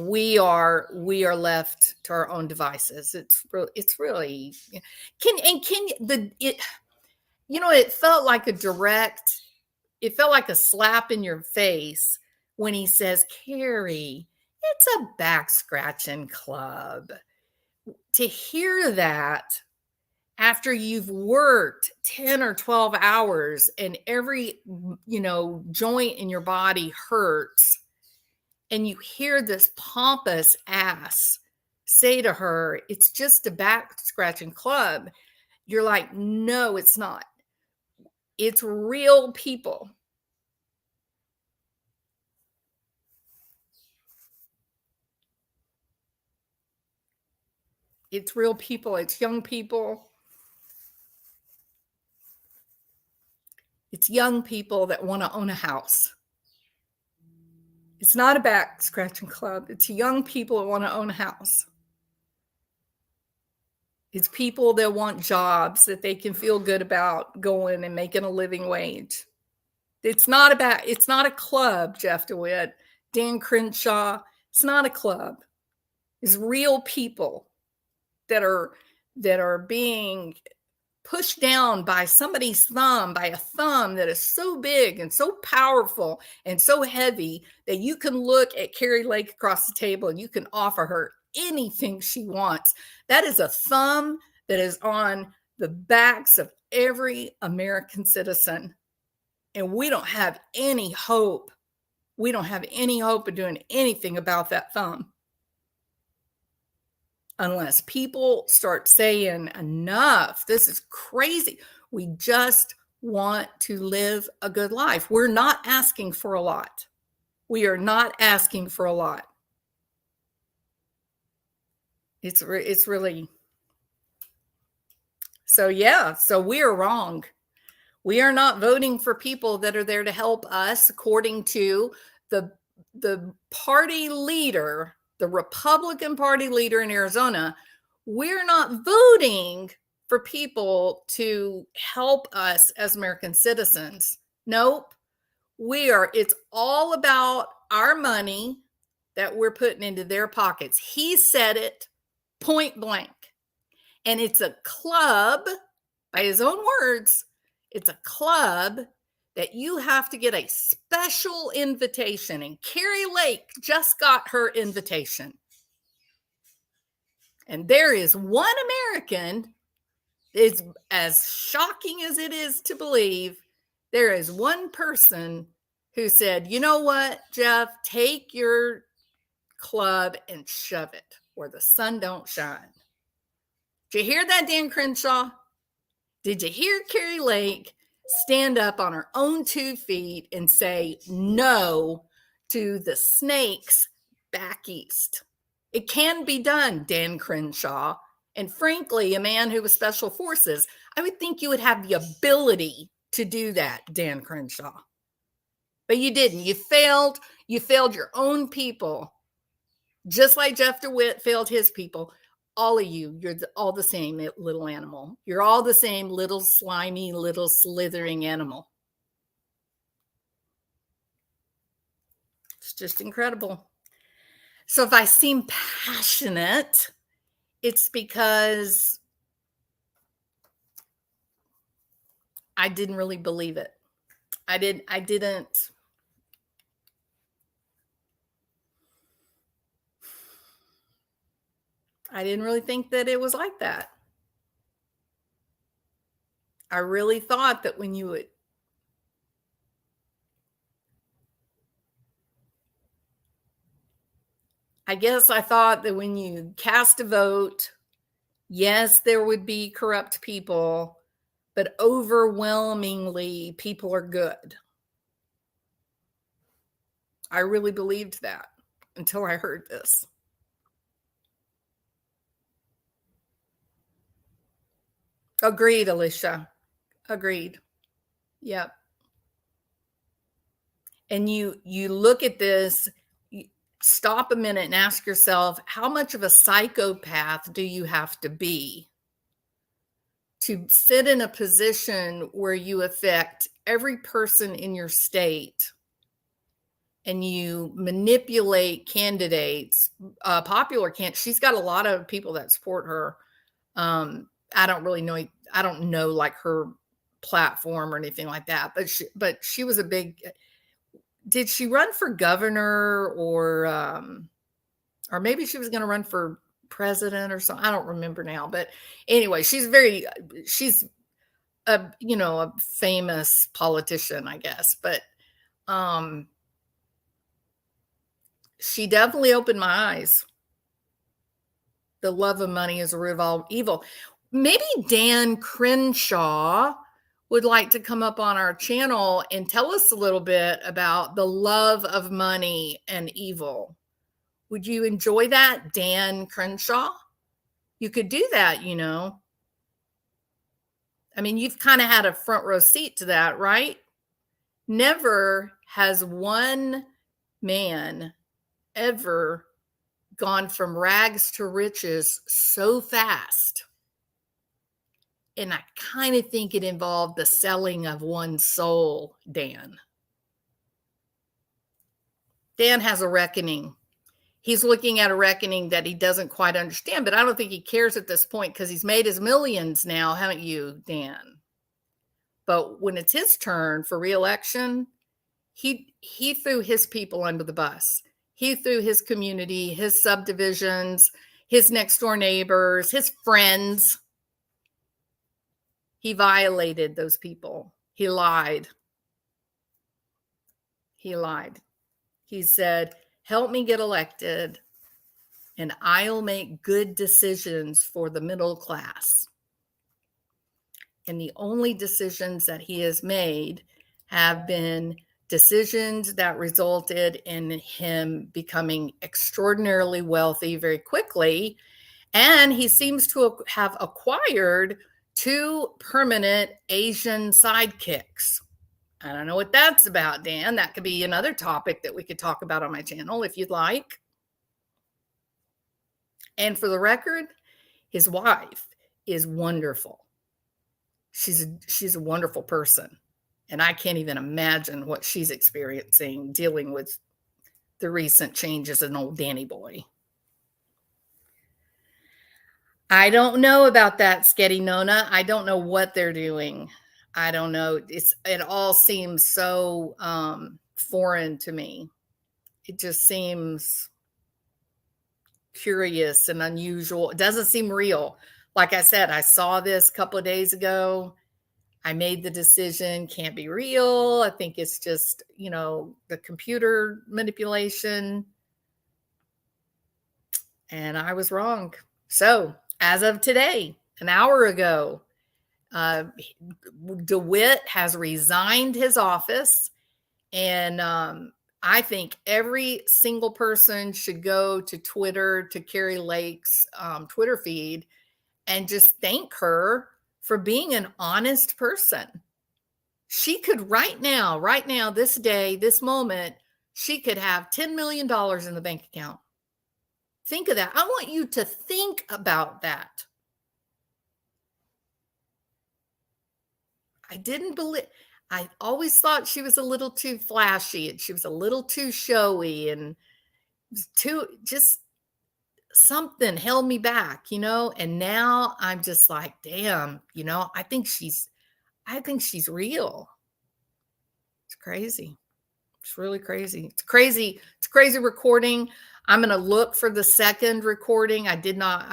we are left to our own devices. It's really, it felt like it felt like a slap in your face when he says, Kari, it's a back scratching club. To hear that after you've worked 10 or 12 hours and every, joint in your body hurts, and you hear this pompous ass say to her, it's just a back scratching club. You're like, no, it's not. It's real people. It's real people. It's young people. It's young people that want to own a house. It's not a back scratching club. It's young people that want to own a house. It's people that want jobs that they can feel good about going and making a living wage. It's not a club, Jeff DeWitt, Dan Crenshaw. It's not a club. It's real people. that are being pushed down by somebody's thumb, by a thumb that is so big and so powerful and so heavy that you can look at Carrie Lake across the table and you can offer her anything she wants. That is a thumb that is on the backs of every American citizen. And we don't have any hope. We don't have any hope of doing anything about that thumb. Unless people start saying, enough, this is crazy. We just want to live a good life. We're not asking for a lot. We are not asking for a lot. It's really, so yeah, so we are wrong. We are not voting for people that are there to help us according to the party leader, the Republican Party leader in Arizona. We're not voting for people to help us as American citizens. Nope. It's all about our money that we're putting into their pockets. He said it point blank. And it's a club, by his own words, it's a club that you have to get a special invitation. And Carrie Lake just got her invitation. And there is one American, it's as shocking as it is to believe, there is one person who said, you know what, Jeff, take your club and shove it where the sun don't shine. Did you hear that, Dan Crenshaw? Did you hear Carrie Lake stand up on her own 2 feet and say no to the snakes back east? It can be done, Dan Crenshaw. And frankly, a man who was special forces, I would think you would have the ability to do that, Dan Crenshaw. But you didn't. You failed. You failed your own people. Just like Jeff DeWitt failed his people. All of you, you're all the same little animal. You're all the same little slimy, little slithering animal. It's just incredible. So if I seem passionate, it's because I didn't really believe it. I didn't really think that it was like that. I really thought that when you would I guess I thought that when you cast a vote, yes, there would be corrupt people, but overwhelmingly people are good. I really believed that until I heard this. Agreed, Alicia. Agreed. Yep. And you look at this, stop a minute and ask yourself, how much of a psychopath do you have to be to sit in a position where you affect every person in your state and you manipulate candidates, popular candidates? She's got a lot of people that support her. I don't know like her platform or anything like that, but she was a big, did she run for governor or maybe she was going to run for president or something? I don't remember now, but anyway, she's a famous politician, I guess, but she definitely opened my eyes. The love of money is a root of all evil. Maybe Dan Crenshaw would like to come up on our channel and tell us a little bit about the love of money and evil. Would you enjoy that, Dan Crenshaw? You could do that, I mean, you've kind of had a front row seat to that, right? Never has one man ever gone from rags to riches so fast. And I kind of think it involved the selling of one's soul, Dan. Dan has a reckoning. he's looking at a reckoning that he doesn't quite understand, but I don't think he cares at this point because he's made his millions now, haven't you, Dan? But when it's his turn for reelection, he threw his people under the bus. He threw his community, his subdivisions, his next door neighbors, his friends. He violated those people. He lied. He lied. He said, help me get elected and I'll make good decisions for the middle class. And the only decisions that he has made have been decisions that resulted in him becoming extraordinarily wealthy very quickly. And he seems to have acquired 2 permanent Asian sidekicks. I don't know what that's about, Dan. That could be another topic that we could talk about on my channel if you'd like. And for the record, his wife is wonderful. She's a wonderful person. And I can't even imagine what she's experiencing dealing with the recent changes in old Danny boy. I don't know about that, Sketty Nona. I don't know what they're doing. I don't know. It all seems so foreign to me. It just seems curious and unusual. It doesn't seem real. Like I said, I saw this a couple of days ago. I made the decision, can't be real. I think it's just, the computer manipulation. And I was wrong. So as of today, an hour ago, DeWitt has resigned his office. And I think every single person should go to Twitter, to Kari Lake's Twitter feed, and just thank her for being an honest person. She could right now, this day, this moment, she could have $10 million in the bank account. Think of that. I want you to think about that. I always thought she was a little too flashy and she was a little too showy and just something held me back, and now I'm just like, damn, I think she's real. It's crazy. It's really crazy. It's crazy. It's crazy recording. I'm going to look for the second recording. I did not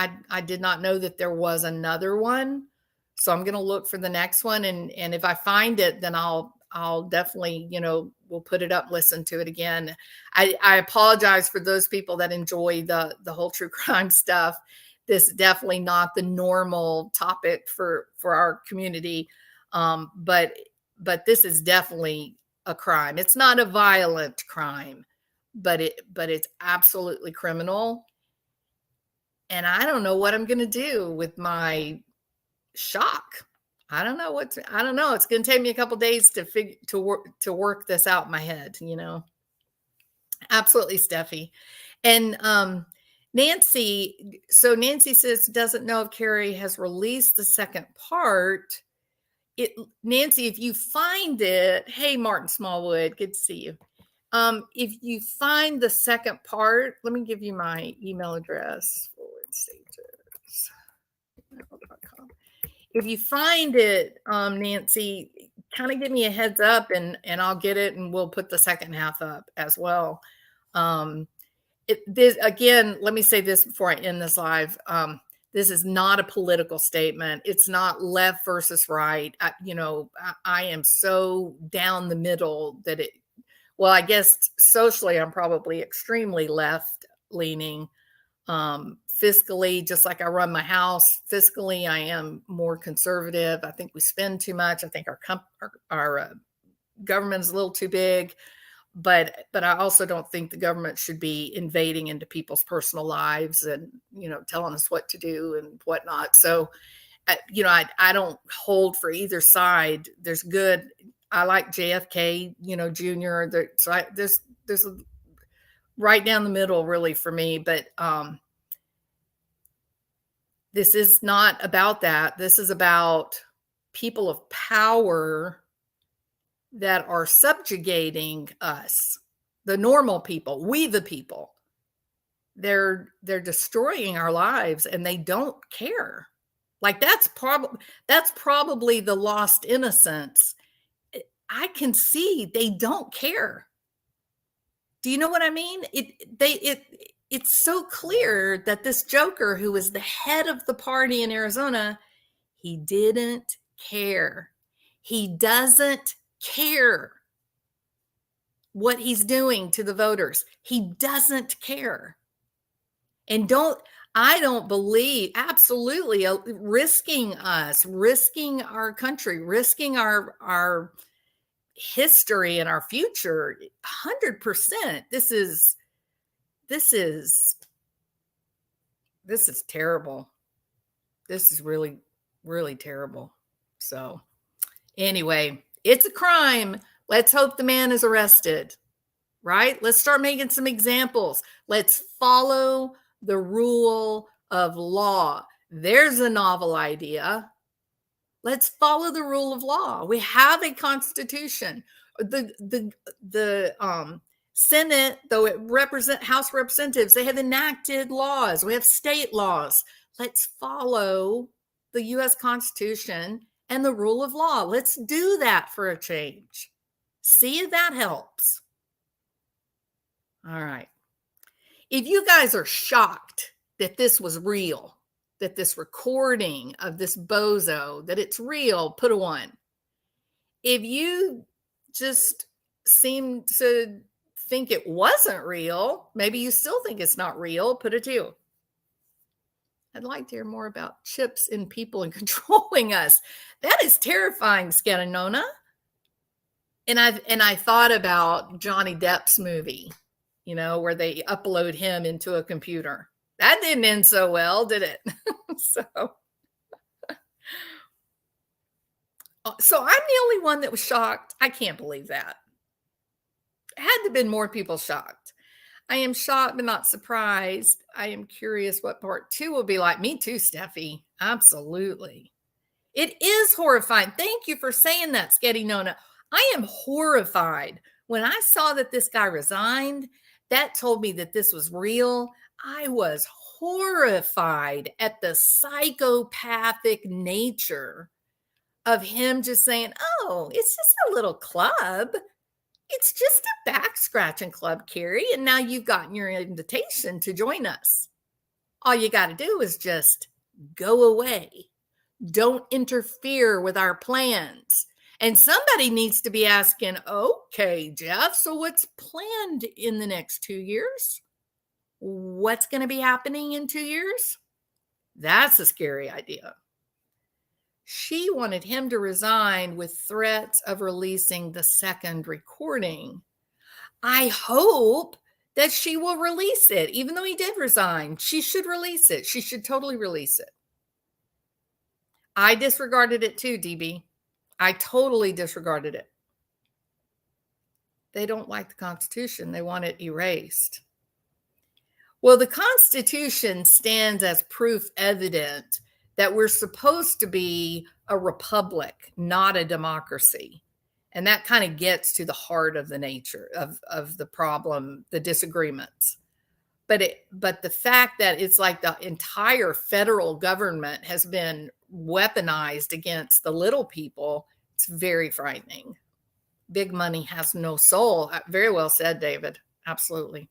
know that there was another one. So I'm going to look for the next one. And if I find it, then I'll definitely, we'll put it up, listen to it again. I apologize for those people that enjoy the whole true crime stuff. This is definitely not the normal topic for our community. But this is definitely a crime. It's not a violent crime, but it's absolutely criminal. And I don't know what I'm going to do with my shock. I don't know. It's going to take me a couple days to work this out in my head, Absolutely, Steffi. And Nancy says doesn't know if Kari has released the second part. Nancy, if you find it, hey, Martin Smallwood, good to see you. If you find the second part, let me give you my email address. If you find it, Nancy, kind of give me a heads up and I'll get it and we'll put the second half up as well. Again, let me say this before I end this live. This is not a political statement. It's not left versus right. I am so down the middle that I guess socially I'm probably extremely left leaning. Fiscally, just like I run my house, fiscally, I am more conservative. I think we spend too much. I think our government is a little too big, but I also don't think the government should be invading into people's personal lives and, telling us what to do and whatnot. So, I don't hold for either side. There's good. I like JFK, Jr. So there's a right down the middle really for me, but, this is not about that. This is about people of power that are subjugating us, the normal people, we the people. they're destroying our lives and they don't care. Like that's probably the lost innocence. I can see they don't care. Do you know what I mean? It's so clear that this joker who was the head of the party in Arizona, he didn't care. He doesn't care what he's doing to the voters. He doesn't care. And I don't believe absolutely risking us, risking our country, risking our history and our future 100%. This is terrible. This is really, really terrible. So anyway, it's a crime. Let's hope the man is arrested, right? Let's start making some examples. Let's follow the rule of law. There's a novel idea. Let's follow the rule of law. We have a constitution. The Senate, though it represent House Representatives, they have enacted laws. We have state laws. Let's follow the U.S. Constitution and the rule of law. Let's do that for a change. See if that helps. All right. If you guys are shocked that this was real, that this recording of this bozo, that it's real, put a 1. If you just seem to think it wasn't real, maybe you still think it's not real, put a 2. I'd like to hear more about chips in people and controlling us. That is terrifying, Scananona. And I thought about Johnny Depp's movie, where they upload him into a computer. That didn't end so well, did it? So I'm the only one that was shocked. I can't believe that. Had to have been more people shocked. I am shocked but not surprised. I am curious what part 2 will be like. Me too, Steffi. Absolutely. It is horrifying. Thank you for saying that, Sketty Nona. I am horrified. When I saw that this guy resigned, that told me that this was real. I was horrified at the psychopathic nature of him just saying, oh, it's just a little club. It's just a back scratching club, Carrie. And now you've gotten your invitation to join us. All you got to do is just go away. Don't interfere with our plans. And somebody needs to be asking, okay, Jeff, so what's planned in the next 2 years? What's going to be happening in 2 years? That's a scary idea. She wanted him to resign with threats of releasing the second recording. I hope that she will release it. Even though he did resign, she should release it. She should totally release it. I disregarded it too, DB. I totally disregarded it. They don't like the Constitution. They want it erased. Well, the Constitution stands as proof evident that we're supposed to be a republic, not a democracy. And that kind of gets to the heart of the nature of the problem, the disagreements. But the fact that it's like the entire federal government has been weaponized against the little people, it's very frightening. Big money has no soul. Very well said, David. Absolutely.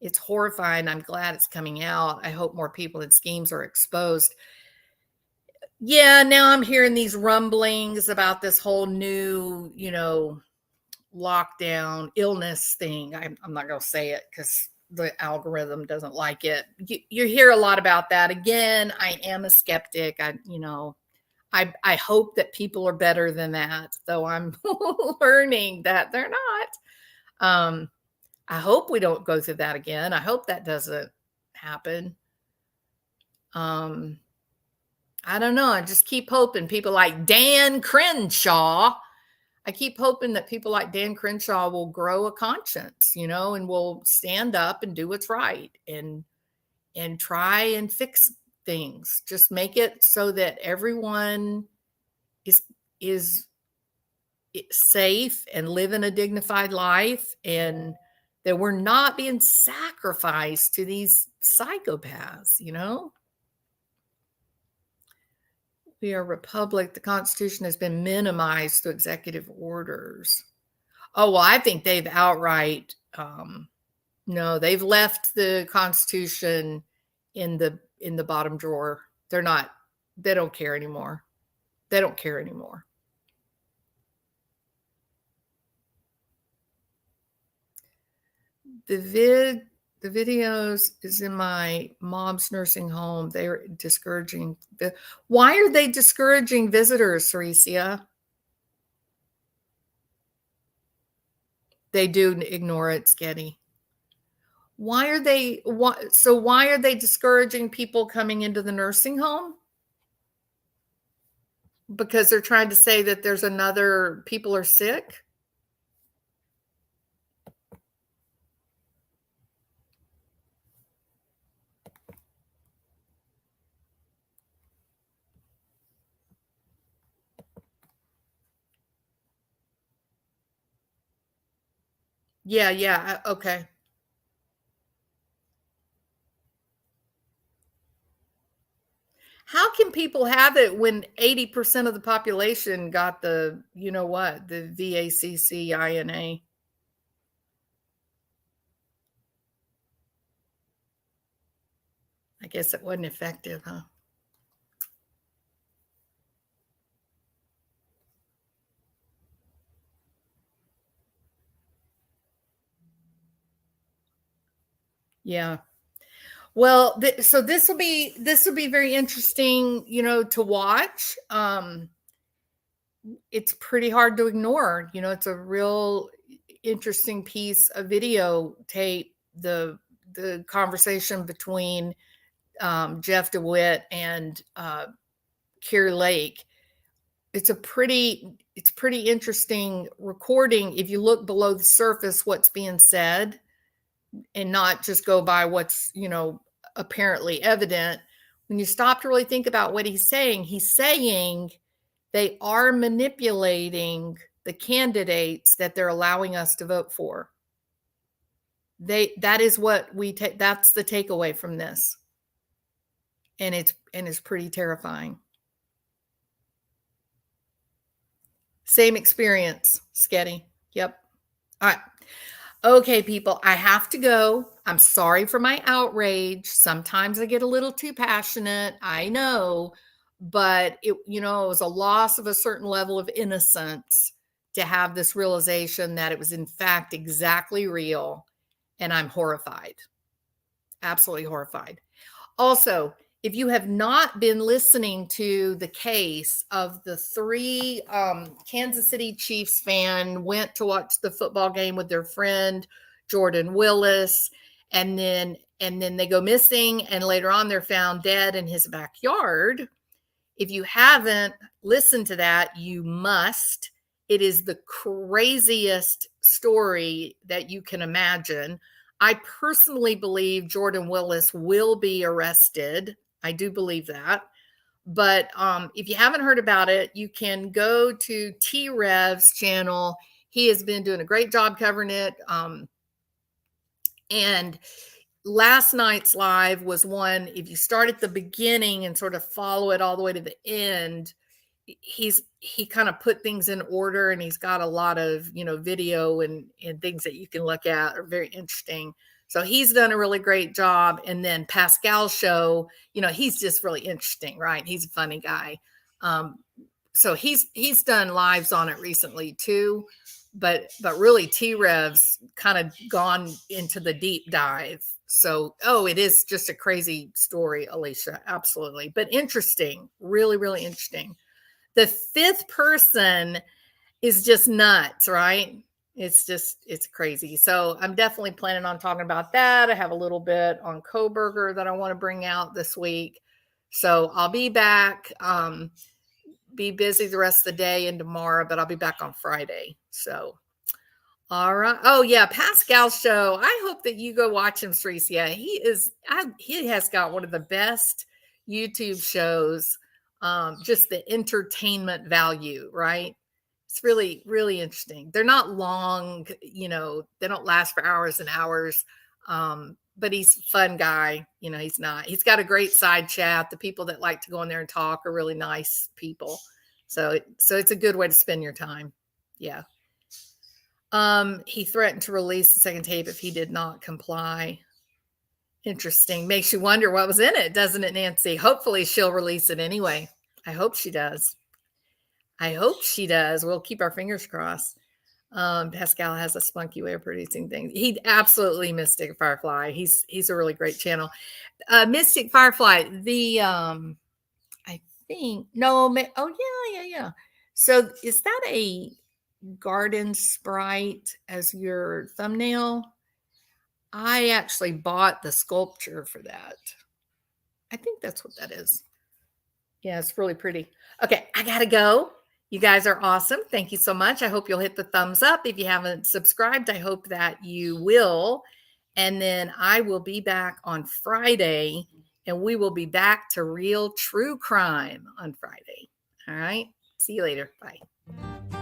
It's horrifying. I'm glad it's coming out. I hope more people and schemes are exposed. Yeah, now I'm hearing these rumblings about this whole new, lockdown illness thing. I'm not going to say it because the algorithm doesn't like it. You hear a lot about that. Again, I am a skeptic. I hope that people are better than that, though I'm learning that they're not. I hope we don't go through that again. I hope that doesn't happen. I don't know. I just keep hoping people like Dan Crenshaw. I keep hoping that people like Dan Crenshaw will grow a conscience, and will stand up and do what's right and try and fix things. Just make it so that everyone is safe and live in a dignified life, and that we're not being sacrificed to these psychopaths, you know? We are a republic. The Constitution has been minimized through executive orders. Oh, well, I think they've outright, no, they've left the Constitution in the bottom drawer. They don't care anymore. They don't care anymore. The videos is in my mom's nursing home. They're discouraging. Why are they discouraging visitors, Cericia? They do ignore it, Sketty. Why are they discouraging people coming into the nursing home? Because they're trying to say that there's another people are sick? Yeah, okay. How can people have it when 80% of the population got the, you know what, the VACCINA? I guess it wasn't effective, huh? Yeah. Well, so this will be very interesting, you know, to watch. It's pretty hard to ignore. You know, it's a real interesting piece of videotape. The conversation between Jeff DeWitt and Kari Lake. It's pretty interesting recording. If you look below the surface, what's being said, and not just go by what's, you know, apparently evident. When you stop to really think about what he's saying they are manipulating the candidates that they're allowing us to vote for. That is what we take. That's the takeaway from this. And it's pretty terrifying. Same experience, Sketty. Yep. All right. Okay, people, I have to go. I'm sorry for my outrage. Sometimes I get a little too passionate. I know, but it was a loss of a certain level of innocence to have this realization that it was in fact exactly real. And I'm horrified. Absolutely horrified. Also, if you have not been listening to the case of the three Kansas City Chiefs fan went to watch the football game with their friend Jordan Willis, and then they go missing, and later on they're found dead in his backyard. If you haven't listened to that, you must. It is the craziest story that you can imagine. I personally believe Jordan Willis will be arrested. I do believe that. But if you haven't heard about it, you can go to T-Rev's channel. He has been doing a great job covering it. And last night's live was one, if you start at the beginning and sort of follow it all the way to the end, he kind of put things in order, and he's got a lot of, video and things that you can look at are very interesting. So he's done a really great job. And then Pascal's show, he's just really interesting, right? He's a funny guy. So he's done lives on it recently too, but really T-Rev's kind of gone into the deep dive. So, it is just a crazy story, Alicia. Absolutely. But interesting, really, really interesting. The fifth person is just nuts, right? It's crazy. So I'm definitely planning on talking about that. I have a little bit on Kohberger that I want to bring out this week. So I'll be back, be busy the rest of the day and tomorrow, but I'll be back on Friday. So, all right. Oh yeah. Pascal's show. I hope that you go watch him, Cericia. He has got one of the best YouTube shows. Just the entertainment value, right? It's really, really interesting. They're not long, they don't last for hours and hours. But he's a fun guy. He's got a great side chat. The people that like to go in there and talk are really nice people. So it's a good way to spend your time. Yeah. He threatened to release the second tape if he did not comply. Interesting. Makes you wonder what was in it, doesn't it, Nancy? Hopefully she'll release it anyway. I hope she does. We'll keep our fingers crossed. Pascal has a spunky way of producing things. He absolutely Mystic Firefly. He's a really great channel. Mystic Firefly, I think, no, yeah. So is that a garden sprite as your thumbnail? I actually bought the sculpture for that. I think that's what that is. Yeah, it's really pretty. Okay, I gotta go. You guys are awesome. Thank you so much. I hope you'll hit the thumbs up. If you haven't subscribed, I hope that you will. And then I will be back on Friday, and we will be back to real true crime on Friday. All right. See you later. Bye.